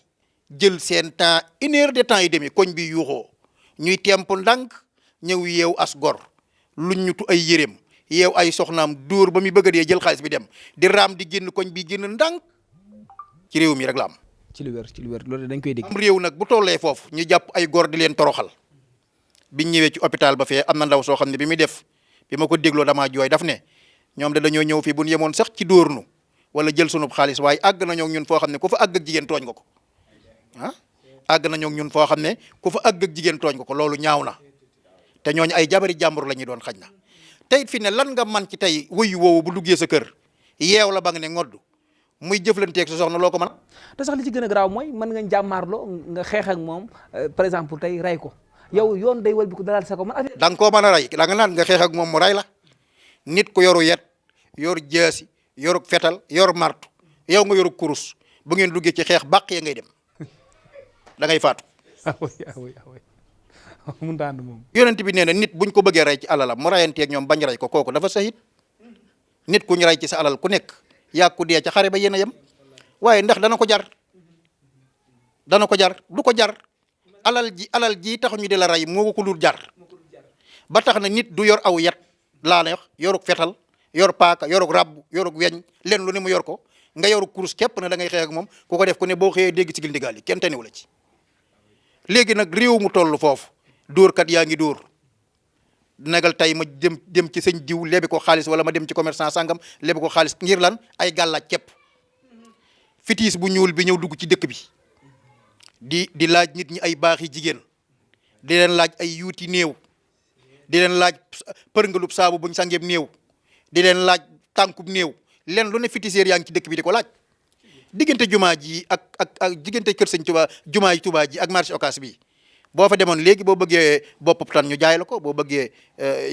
E: jël seen temps 1 heure de temps yi demee koñ bi yuuxoo ñuy temp ndànk ñëw yeew as gor luñ ñutu ay yéreem yeew ay soxnaam dóor ba muy bëgg a dee jël xaalis bi dem di raam di génn koñ bi génn ndànk ci réew mi rek la am.
D: ci lu wér loolu dañ koy dégg.
E: am réew nag bu tollee foofu ñu jàpp ay gor di leen toroxal biñ ñëwee ci hôpital ba fee am na ndaw soo xam ne bi muy def bi ma ko dégloo damaa jooy daf ne ñoom de dañoo ñëw fii bu ñu yemoon sax ci dóor nu wala jël sunub xaalis waaye àgg nañoo ñun foo xam ne ku fa àgg ak jigéen tooñ nga ko ah àgg nañoo ñun foo xam ne ku fa àgg ak jigéen tooñ nga ko loolu ñaaw na te ñooñu ay jabari jàmbur la ñuy doon xañ na tey fi ne lan nga man ci tey wuyu woowu bu duggee sa kër yeew la ba nga ne ngodd muy jëflanteeg sa soxna loo ko mën.
D: te sax li ci gën a garaaw mooy mën nga jàmmaarloo nga xeex ak moom par exemple tey rey ko yow yoon day wal bi ko dalal sa ko man.
E: da nga koo mën a rey da nga naan nga xeex ak moom mu rey la nit ku yoru yet yor jaasi yoru fetal yor martu yow nga yoru kurus bu ngeen duggee ci xeex bàq ya ngay dem da ngay faatu.
D: mun daan moom.
E: yonent bi nee na nit buñ ko bëggee rey ci alalam mu reyanteeg ñoom bañ rey ko kooku dafa sahit nit ku ñu rey ci sa alal ku nekk yaa ku dee ca xare ba yéen a yem waaye ndax dana ko jar du ko jar alal ji taxu ñu di la rey moo ko dul jar ba tax na nit du yor aw yat laa ne wax yoruk fetal yor paaka yoruk rabbu yoruk weñ len lu ne mu yor ko nga yoruk kurus képp na da ngay xeex ak moom ku ko def ku ne boo xëyee dégg sigil ndigal yi kenn tenewu la ci léegi nag réew mu toll foofu dóorkat yaa ngi dóor nagal tey ma dem ci sëñ diw lebi ko xaalis wala ma dem ci commerçant sangam lebi ko xaalis ngir lan ay gàllaaj képp fitis bu ñuul bi ñëw dugg ci dëkk bi di laaj nit ñi ay baaxi jigéen di leen laaj ay yuuti néew di leen laaj përngalub saabu buñ sangeeb néew di leen laaj tànkub néew leen lu ne féticheur yaa ngi ci dëkk bi di ko laaj diggante jumaa ji ak diggante kër sëñ Tuubaa jumaa yi Tuubaa ji ak marché Ocass bi boo fa demoon léegi boo bëggee boppub tan ñu jaay la ko boo bëggee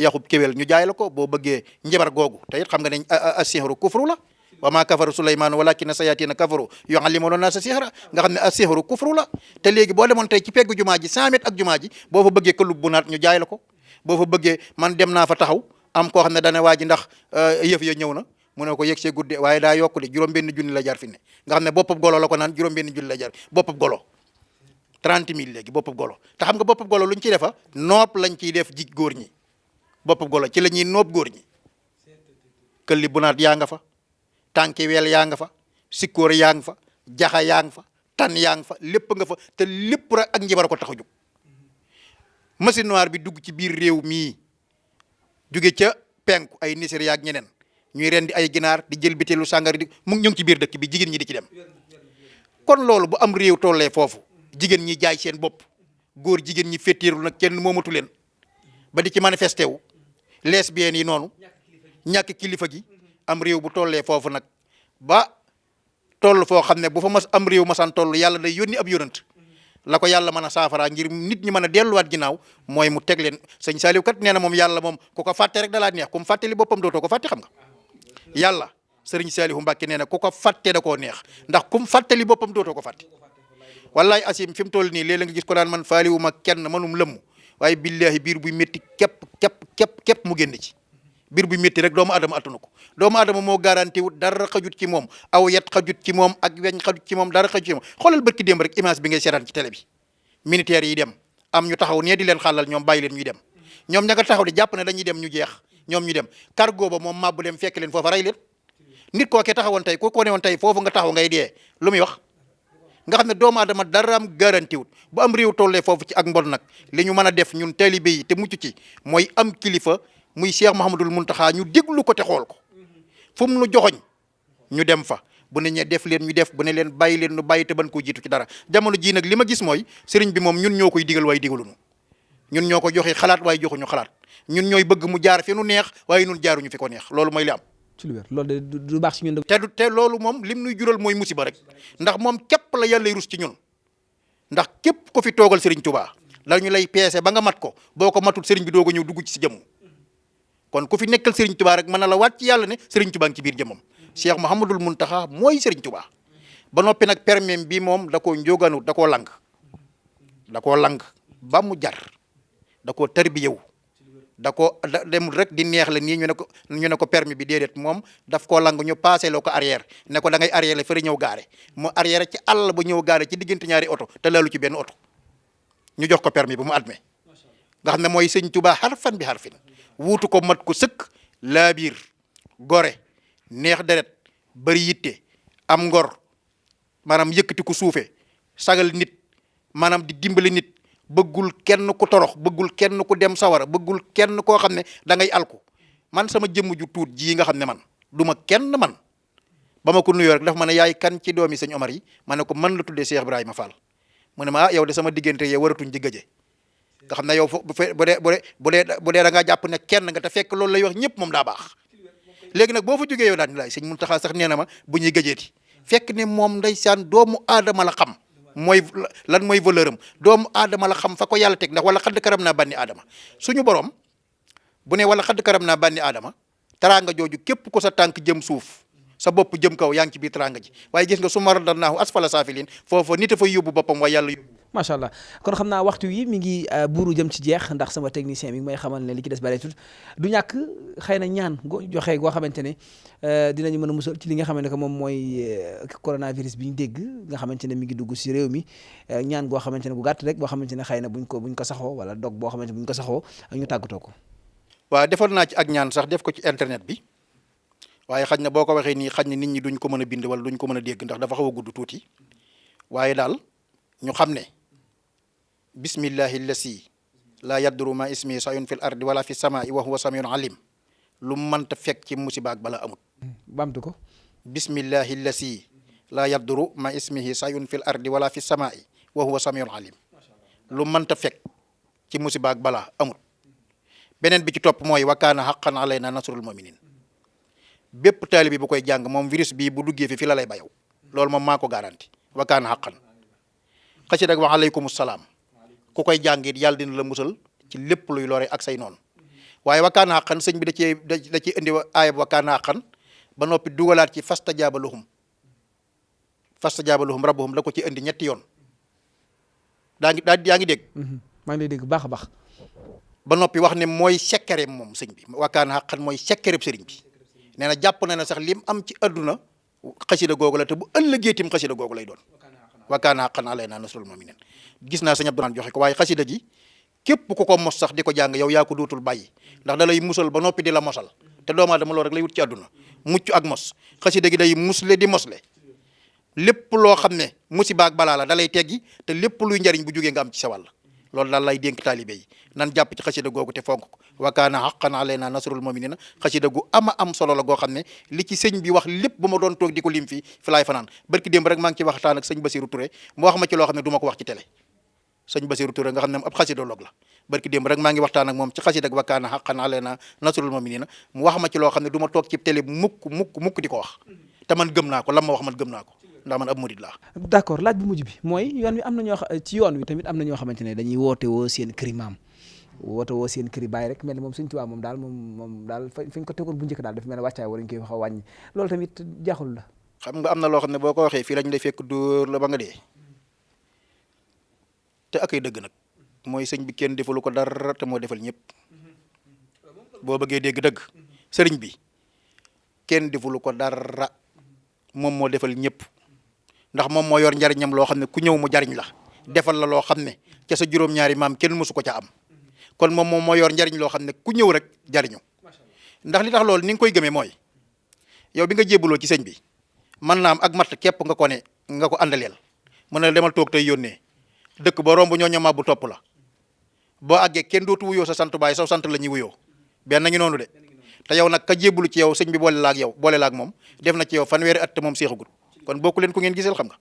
E: yaxub kéwél ñu jaay la ko boo bëggee njabar googu te it xam nga ne as-sihru kufru la wa maa kafara Suleymaan walakinna sayaatina kafaru yuallimuuna naasa sihra nga xam ne as-sihru kufru la te léegi boo demoon tey ci peggu jumaa ji 100 mètres ak jumaa ji boo fa bëggee këlub bu naat ñu jaay la ko boo fa bëggee man dem naa fa taxaw am koo xam ne dana waa ji ndax yëf ya ñëw na mu ne ko yegg see gudde waaye daa yokku de juróom-benn junni la jar fi ne nga xam ne boppab golo la ko naan juróom-benn junni la jar boppab golo 30 000 léegi boppab golo te xam nga boppab golo lu ñu ciy defa nopp lañ ciy def ji góor ñi boppab golo ci la ñuy nopp góor ñi këlli bu naat yaa nga fa tànki weel yaa nga fa sikkoor yaa nga fa jaxa yaa nga fa tan yaa nga fa lépp nga fa te lépp rek ak njibar ko tax a jóg machine noire bi dugg ci biir réew mii jóge ca penku ay Nigeria ak ñeneen ñuy rendi ay ginaar di jël bitéelu sàngara di mu ñu ngi ci biir dëkk bi jigéen ñi di ci dem kon loolu bu am réew tollee foofu jigéen ñi jaay seen bopp góor jigéen ñi féttéerlu nag kenn moomatu leen ba di ci manifesté wu lesbiennes yi noonu ñàkk kilifa gi am réew bu tollee foofu nag ba toll foo xam ne bu fa mas am réew masaan toll yàlla day yónni ab yonant la ko yàlla mën a saafara ngir nit ñi mën a delluwaat ginnaaw mooy mu teg leen sëñ Saliou kat nee na moom yàlla moom ku ko fàtte rek dalaa neex ku mu fàttali boppam dootoo ko fàtte xam nga yàlla sëriñ Saliou Mbacke nee na ku ko fàtte da koo neex ndax ku mu fàttali boppam dootoo ko fàtte wallaay asim fi mu toll nii léeg-léeg nga gis ko daan man faaliwu ma kenn manum lëmm waaye billahi biir buy métti képp mu génn ci biir buy métti rek doomu adama attanu ko doomu adama moo garanti wut dara xajut ci moom aw yat xajut ci moom ak weñ xajut ci moom dara xajut ci moom xoolal barki démb rek image bi ngay seetaan ci télé bi militaires yi dem am ñu taxaw nee di leen xàllal ñoom bàyyi leen ñuy dem ñoom ña nga taxaw di jàpp ne dañuy dem ñu jeex ñoom ñu dem cargo ba moom mabbu dem fekk leen foofa rey leen nit kookee taxawoon tey ku ko ne woon tey foofu nga taxaw ngay dee lu muy wax nga xam ne doomu aadama dara am garanti wut bu am réew tollee foofu ci ak mbon nag li ñu mën a def ñun taalibe yi te mucc ci mooy am kilifa muy Cheikh Mouhamadoul Mountakha ñu déglu ko te xool ko fu mu nu joxoñ ñu dem fa bu ne ñee def leen ñu def bu ne leen bàyyi leen nu bàyyi te ban koo jiitu ci dara jamono jii nag li ma gis mooy sëriñ bi moom ñun ñoo koy digal waaye digaluñu ñun ñoo ko joxe xalaat waaye joxuñu xalaat ñun ñooy bëgg mu jaar fi nu neex waaye ñun jaaruñu fi ko neex loolu mooy li am.
D: ci lu wér loolu de du baax ci ñun.
E: te loolu moom lim nuy jural mooy musiba rek ndax moom képp la yàlla rus ci ñun ndax képp ko fi toogal sëriñ Tuubaa dañu lay peese ba nga mat ko boo ko matul sëriñ bi doog a ñëw dugg ci si jëmm kon ku fi nekkal Serigne Touba rek mën na la wàcc ci yàlla ne Serigne Touba ngi ci biir jëmmam Cheikh Mouhamadoul Mountakha mooy Serigne Touba ba noppi nag permis bi moom da koo njóganu da koo lang ba mu jar da koo tarbiyewu da koo demul rek di neex la nii ñu ne ko permis bi déedéet moom daf koo lang ñu passé loo ko arrière ne ko da ngay arrière la fëri ñëw gaare mu arrière ci àll ba ñëw gaare ci diggante ñaari oto te laalu ci benn oto ñu jox ko permis bi mu admet nga xam ne mooy Serigne Touba xarfan bi xarfin wuutu ko mat ko sëkk laabiir gore neex deret bari yitte am ngor maanaam yëkkati ku suufe sagal nit maanaam di dimbali nit bëggul kenn ku torox bëggul kenn ku dem sawara bëggul kenn koo xam ne da ngay alku man sama jëmm ju tuut jii nga xam ne man du ma kenn man ba ma ko nuyoo rek dafa ma ne yaay kan ci doomi sëñ Omar yi ma ne ko man la tuddee Cheikh Ibrahima Fall mu ne ma yow de sama diggante yee waratuñ di gëje nga xam ne yow bu dee da ngaa jàpp ne kenn nga te fekk loolu lay wax ñëpp moom daa baax léegi nag boo fa jógee yow daan laay sëñ Mountakha sax nee na ma bu ñuy gëjeeti fekk ne moom ndeysaan doomu aadama la xam mooy lan mooy valeur am doomu aadama la xam fa ko yàlla teg ndax wala xadd karam naa bànni aadama suñu borom bu ne wala xadd karam naa bànni aadama teraanga jooju képp ko sa tànk jëm suuf sa bopp jëm kaw yaa ngi ci biir teraanga ji waaye gis nga su ma radannaahu asfala saafiliin foofu nit a fay yóbbu boppam waaye yàlla yóbbu
D: macha allah kon xam naa waxtu wi mi ngi buuru jëm ci jeex ndax sama technicien mi ngi may xamal ne li ci des bareetul du ñàkk xëy na ñaan joxe goo xamante ne dinañu mën a musal ci li nga xamante ne que moom mooy coronavirus bi ñu dégg nga xamante ne mi ngi dugg si réew mi ñaan goo xamante ne bu gàtt rek boo xamante ne xëy na buñ ko saxoo wala dog boo xamante ne buñ ko saxoo ñu tàggatoo ko.
E: waaw defoon naa ci ak ñaan sax def ko ci internet bi waaye xaj na boo ko waxee nii xaj na nit ñi duñ ko mën a bind wala duñ ko mën a dégg ndax dafa xaw a gudd tuuti waaye daal ñu xam ne bismillahi allasi laa yadru ma ismi sayun fil ardi wala fi samai wa huwa samiun alim lu mënta fekk ci musiba ak bala amut
D: bamtu ko
E: bismillahi allasi laa yadduru ma ismihi sayun fil ardi wala fi samaa'i wa huwa samiul alim. lu mënta fekk ci musiba ak balaa amul. beneen bi ci topp mooy wa kaana haqqan alayna nasrul muminin. bépp taalibi bu koy jàng moom virus bii bu duggee fi la lay bayaw loolu moom maa ko garanti wa kaana haqqan. xasida ak wa aleykum salaam ku koy jàng it yàlla dina la musal ci lépp luy lore ak say noonu. waaye wa kaana haqqan sëñ bi da cee indi aayab wa kaana haqqan ba noppi dugalaat ci fastajaaba lahum rabbuhum la ko ci indi ñetti yoon. yaa ngi dégg.
D: maa ngi lay dégg baax a baax.
E: ba noppi wax ne mooy sekkereem moom sëñ bi wa kaana haqqan mooy sekkereem sëriñ bi nee na jàpp na ne sax lim am ci adduna xasida googu la te bu ëllëgee tim xasida googu lay doon. wa kaana haqqan alaynaa nasrul mu'miniin gis naa sëñ Abdourahmane joxe ko waaye xasida gi képp ku ko mos sax di ko jàng yow yaa ko dootul bàyyi ndax da lay musal ba noppi di la mosal te doomu aadama loolu rek lay wut ci àdduna mucc ak mos xasida gi day musle di mosle lépp loo xam ne musiba ak balaa la da lay teggi te lépp luy njariñ bu jógee nga am ci sa wàll loolu daal lay dénk taalibe yi nan jàpp ci xasida googu te fonk ko wa kaana haqqan alaynaa nasrul mu'miniina xasida gu am solo la goo xam ne li ci sëñ bi wax lépp bu ma doon toog di ko lim fii fi laay fanaan barki démb rek maa ngi ci waxtaan ak sëñ Basirou Touré mu wax ma ci loo xam ne du ma ko wax ci télé sëñ Basirou Touré nga xam ne ab xasidologue la barki démb rek maa ngi waxtaan ak moom ci xasida ak wa kaana haqqan alaynaa nasrul mu'miniina mu wax ma ci loo xam ne du ma toog ci télé mukk di ko wax te man gëm naa ko lam ma wax man gëm naa ko ndax man ab murid laa.
D: d'accord laaj bu mujj bi mooy yoon wi am na ci yoon wi tamit am na ñoo xamante ne dañuy woote woo seen këri maam woote woo seen këri baay rek mel ni moom Sëñ Tuubaa moom daal fa ñu ko tegoon bu njëkk daal dafa mel ne wàccaay war ñu koy wax a wàññi loolu tamit jaaxul la.
E: xam nga am na loo xam ne boo ko waxee fii lañ lay fekk dóor la ba nga dee te akay dëgg nag mooy sëñ bi kenn defalu ko dara te moo defal ñëpp boo bëggee dégg dëgg sëriñ bi kenn defalu ko dara moom moo defal ñëpp. ndax moom moo yor njariñam loo xam ne ku ñëw mu jariñ la defal la loo xam ne ca sa juróom-ñaari maam kenn mësu ko ca am kon moom moo yor njariñ loo xam ne ku ñëw rek jariñu ndax li tax loolu ni nga koy gëmee mooy yow bi nga jébbaloo ci sëñ bi mën naa am ak matt képp nga ko ne nga ko àndaleel mën na demal toog tey yónnee dëkk ba romb ñoo ñamaa bu topp la boo àggee kenn dootu wuyoo sa sant baay saw sant la ñuy wuyoo benn ngi noonu de te yow nag ka jébbalu ci yow sëñ bi boole la ak moom def na ci yow fanweeri at te moom seexagul kon bokku leen ku ngeen giseel xam nga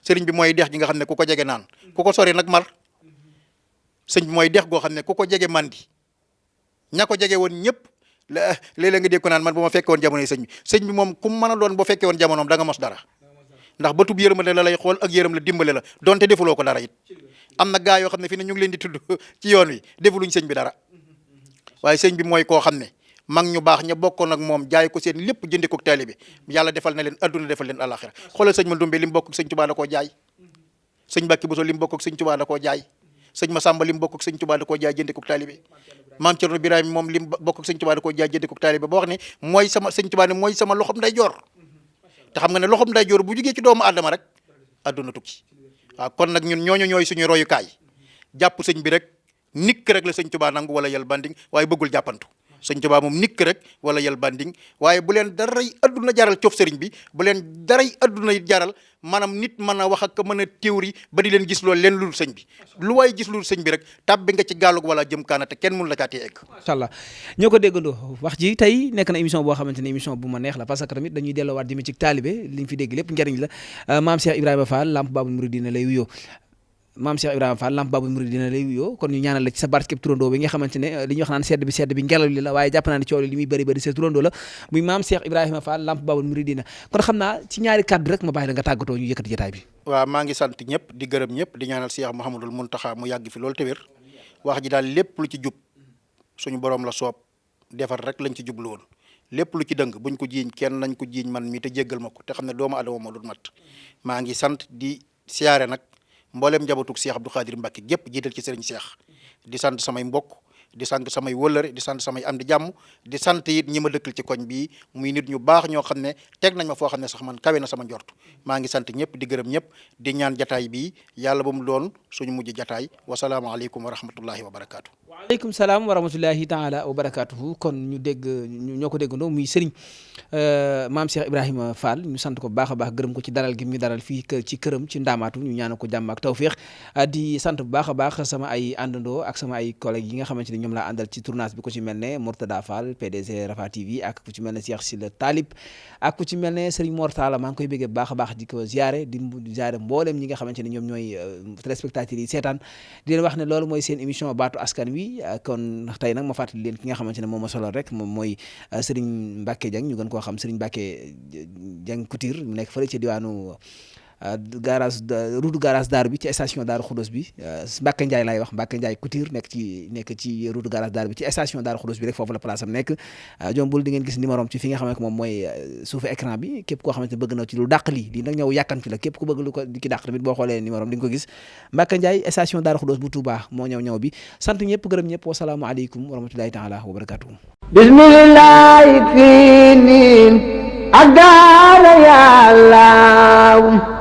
E: sëriñ bi mooy dex gi nga xam ne ku ko jege naan ku ko sori nag mar sëñ bi mooy dex goo xam ne ku ko jege mandi ña ko jege woon ñëpp léeg-léeg nga dégg ko naan man bu ma fekke woon jamono yi sëñ bi moom ku mën a doon boo fekke woon jamonoom da nga mos dara ndax ba tub yërëm la lay xool ak yërëm la dimbale la donte defuloo ko dara it am na gaa yoo xam ne fi ne ñu ngi leen di tudd ci yoon wi defuluñ sëñ bi dara waaye sëñ bi mooy koo xam ne mag ñu baax ña bokkoon ak moom jaay ko seen lépp jëndi ko taalibe yàlla defal na leen adduna defal leen alaxira xoolal sëñ ma Ndumbe li mu bokk ak sëñ Tuubaa da koo jaay sëñ Mbàkke Buso li mu bokk ak sëñ Tuubaa da koo jaay sëñ Masamba li mu bokk ak sëñ Tuubaa da koo jaay jëndi ko taalibe maam Cerno Birahim moom li mu bokk ak sëñ Tuubaa da koo jaay jëndi ko taalibe ba wax ne mooy sama sëñ Tuubaa ne mooy sama loxom nday joor te xam nga ne loxom nday joor bu jugee ci doomu aadama rek adduna tukki waaw kon nag ñun ñooñu ñooy suñu royukaay jàpp sëñ bi rek nikk rek la sëñ Tuubaa nangu wala yal banding waaye bëggul jàppantu sëñ Tuubaa moom nikk rek wala yal banding waaye bu leen daray adduna jaral coof sëriñ bi bu leen daray adduna it jaral maanaam nit mën a wax ak mën a théorie ba di leen gis loolu leen lul sëñ bi lu waaye gis lul sëñ bi rek tàbbi nga ci gaalug wala jëm kaana te kenn mënu la caatee egg.
D: macha allah ñoo ko déggandoo wax ji tey nekk na émission boo xamante ne émission bu ma neex la parce que tamit dañuy delloowaat jëme ci taalibe liñ fi dégg lépp njariñ la maam Cheikh Ibrahima Fall Lamp Baabul Muridiina lay wuyoo maam Cheikh Ibrahima Fall Lamp Baabul Muridiina lay wuyoo kon ñu ñaanal la ci sa barkeb turandoo bi nga xamante ne li ñuy wax naan sedd bi ngelaw li la waaye jàpp naa ne coow li muy bëri sa turandoo la muy maam Cheikh Ibrahima Fall Lamp Baabul Muridiina kon xam naa ci ñaari kàddu rek ma bàyyi la nga tàggatoo ñu yëkkati jotaay bi.
E: waaw maa ngi sant ñëpp di gërëm ñëpp di ñaanal Cheikh Mouhamadul Mountakha mu yàgg fi loolu te wér wax ji daal lépp lu ci jub suñu borom la soob defar rek lañ ci jublu woon lépp lu ci dëng buñ ko jiiñ kenn nañ ko jiiñ man mi te jéggal ma ko te xam ne doomu adama ma dul mat maa ngi sant di siyaare nag mboolem njabootug Cheikh Abdou Khadir Mbacke gépp jiital ci sëriñ Cheikh di sant samay mbokk di sant samay wëllëre di sant samay am di jàmm di sant it ñi ma dëkkal ci koñ bii muy nit ñu baax ñoo xam ne teg nañ ma foo xam ne sax man kawe na sama njort maa ngi sant ñëpp di gërëm ñëpp di ñaan jataay bii yàlla ba mu doon suñu mujj jataay wasalaamaaleykum wa rahmatullahi wa barakaatu.
D: waaleykum salaam wa rahmatullahi taala wa barakatuhu kon ñu dégg ñoo ko déggandoo muy sëriñ maam Cheikh Ibrahima Fall ñu sant ko bu baax a baax gërëm ko ci dalal gi ñu dalal fii ci këram ci ndaamaatu ñu ñaanal ko jàmm ak tawféex di sant bu baax a baax sama ay àndandoo ak sama ay collègues yi nga xamante ni ñoom laa àndal ci tournage bi ku ci mel ne Mourtada Fall PDG Rafa TV ak ku ci mel ne Cheikh Sylla Talib ak ku ci mel ne Serigne Mortala maa ngi koy bëggee baax a baax di ko ziare di ziare mboolem ñi nga xamante ne ñoom ñooy téléspectateurs yi seetaan di leen wax ne loolu mooy seen émission baatu askan wi kon tey nag ma fàttali leen ki nga xamante ne moom ma solo rek moom mooy Serigne Mbacke Dieng ñu gën koo xam Serigne Mbacke Dieng Couture mu nekk fële ci diwaanu garage route garage daaru bi ci station daaru Xudos bi Mbacke Ndiaye laay wax Mbacke Ndiaye Couture nekk ci route garage daaru bi ci station daaru Xudos bi rek foofu la place am nekk jombul di ngeen gis numéro am ci fi nga xam ne moom mooy suufu écran bi képp koo xamante ne bëgg na ci lu dàq lii nag ñëw yàkkamti la képp ku bëgg lu ko di ki dàq tamit boo xoolee numéro am di nga ko gis Mbacke Ndiaye station daaru Xudos bu Touba moo ñëw bi sant ñëpp gërëm ñëpp wasalaamu aleykum wa rahmatullahi taala wa barakatuh
A: bismillahi fii niin ak daara yàlla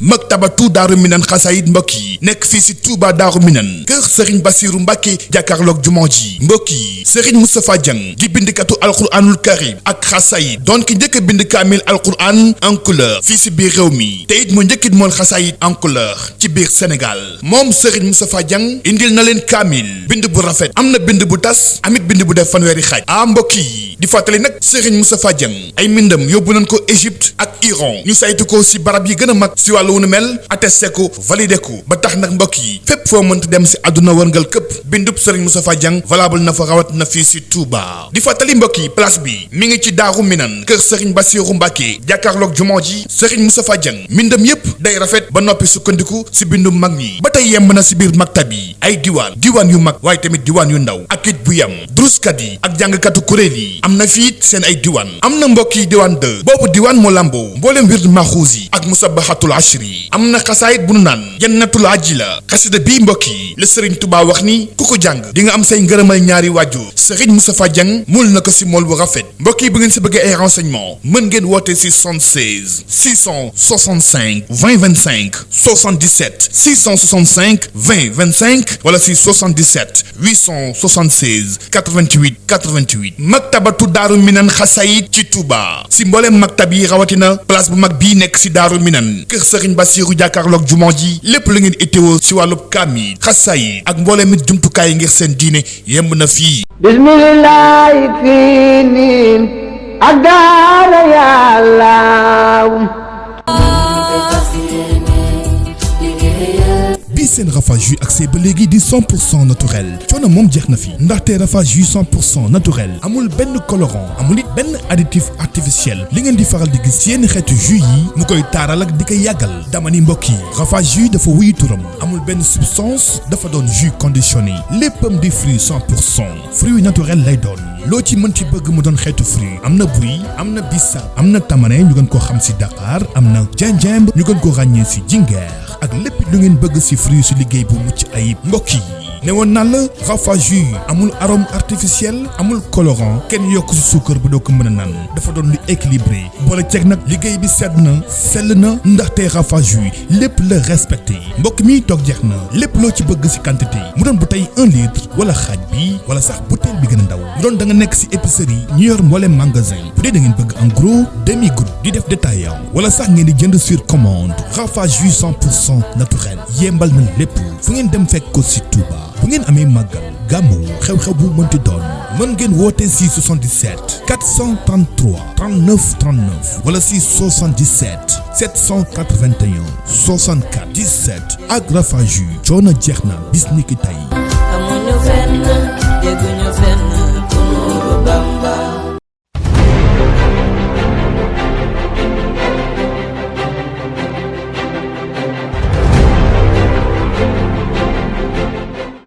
B: maktabatu daaru minan xasaayid mbokk yi nekk fii si Touba daaru minan kër Serigne Bassirou Mbacké jàkkaarloog jumaa ji mbokk yi Serigne Moustapha Dieng di bindkatu alquranul karim ak xasaayid doon ki njëkk a bind kaamil alquran en couleur fii si biir réew mi te it mu njëkkit moon xasaayid en couleur ci biir Sénégal moom Serigne Moustapha Dieng indil na leen kaamil bind bu rafet am na bind bu tas amit bind bu def fanweeri xaaj mbokk yi di fàttali nag Serigne Moustapha Dieng ay mbindam yóbbu nañ ko Égypte ak Iran ñu saytu ko si barab yi gën a mag si wàllu wunu mel attesté ko validé ko ba tax nag mbokk yi fépp foo mënta dem si àdduna wërngal këpp bindub Serigne Moustapha Dieng valable na fa rawat na fii si Touba di fàttali mbokk yi place bi mi ngi ci Daaru Minan kër Serigne Bassirou Mbacké jàkkaarloog jumaa ji Serigne Moustapha Dieng mbindam yépp day rafet ba noppi sukkandiku si bindum mag ñi ba tey yemb na si biir maktab yi ay diwaan yu mag waaye tamit diwaan yu ndaw ak it bu yem druskat yi ak jàngkatu kuréel yi am na fii seen ay diwaan am na mbokk yi diwaan 2 boobu diwaan moo lamboo mbooleem wird maxuus yi ak musabahatul ashri am na xasaayit bu nu naan jannatul ajila xasida bii mbokk yi la Serigne Touba wax ni ku ko jàng di nga am say ngërëmal ñaari waajur Serigne Moustapha Dieng mul na ko si mool bu rafet mbokk yi bu ngeen si bëggee ay renseignement mën ngeen woote si 76 665 20 25 77 665 20 25 wala si 77 876 88 88 maktabatu daaru minan xasaayit ci Touba si mbooleem maktab yi rawatina place bu mag bii nekk si daaru minan kër Serigne Bassirou jàkkaarloog jumaa ji lépp lu ngeen itteewoo si wàllub kaamil xasaayid ak mbooleem it jumtukaay yi ngir seen diine yemb na fii
A: bismillahi fii niin ak daara yàlla
B: bii seen Rafa jus ak see ba léegi di 100% naturel coono moom jeex na fi ndaxte Rafa jus 100% naturel amul benn colorant amul it benn additif artificiel li ngeen di faral di gis yenn xeetu jus yi mu koy taaral ak di koy yàggal dama ni mbokk yi Rafa jus dafa wuyu turam amul benn substance dafa doon jus conditionné léppam di fruit 100% fruit naturel lay doon loo ci mën ci bëgg mu doon xeetu fruit am na buy am na bissap am na tamarin ñu gën koo xam si Dakar am na gingembre ñu gën koo ràññee si jingeer ak lépp lu ngeen bëgg si fruit si liggéey bu mucc ayib mbokk yi ne woon naa la Rafa jus amul arôme artificiel amul colorant kenn yokk si suukar ba doo ko mën a naan dafa doon lu équilibré boole ceeg nag liggéey bi sedd na sell na ndaxte Rafa jus lépp la respecté mbokk mi toog jeex na lépp loo ci bëgg si quantité mu doon bouteille 1 litre wala xaaj bi wala sax bouteille bi gën a ndaw mu doon da nga nekk si épicerie ñu yor mbooleem magasin bu dee da ngeen bëgg en gros demi groupe di def détaillant wala sax ngeen di jënd sur commande Rafa jus 100% naturel yembal na lépp fu ngeen dem fekk ko si Touba bu ngeen amee màggal gàmmu xew-xew bu mënti doon mën ngeen woote si 77 433 39 39 wala si 77 781 64 17 ak Rafa jus coono jeex na bis ni ki tey
C: amuñu fenn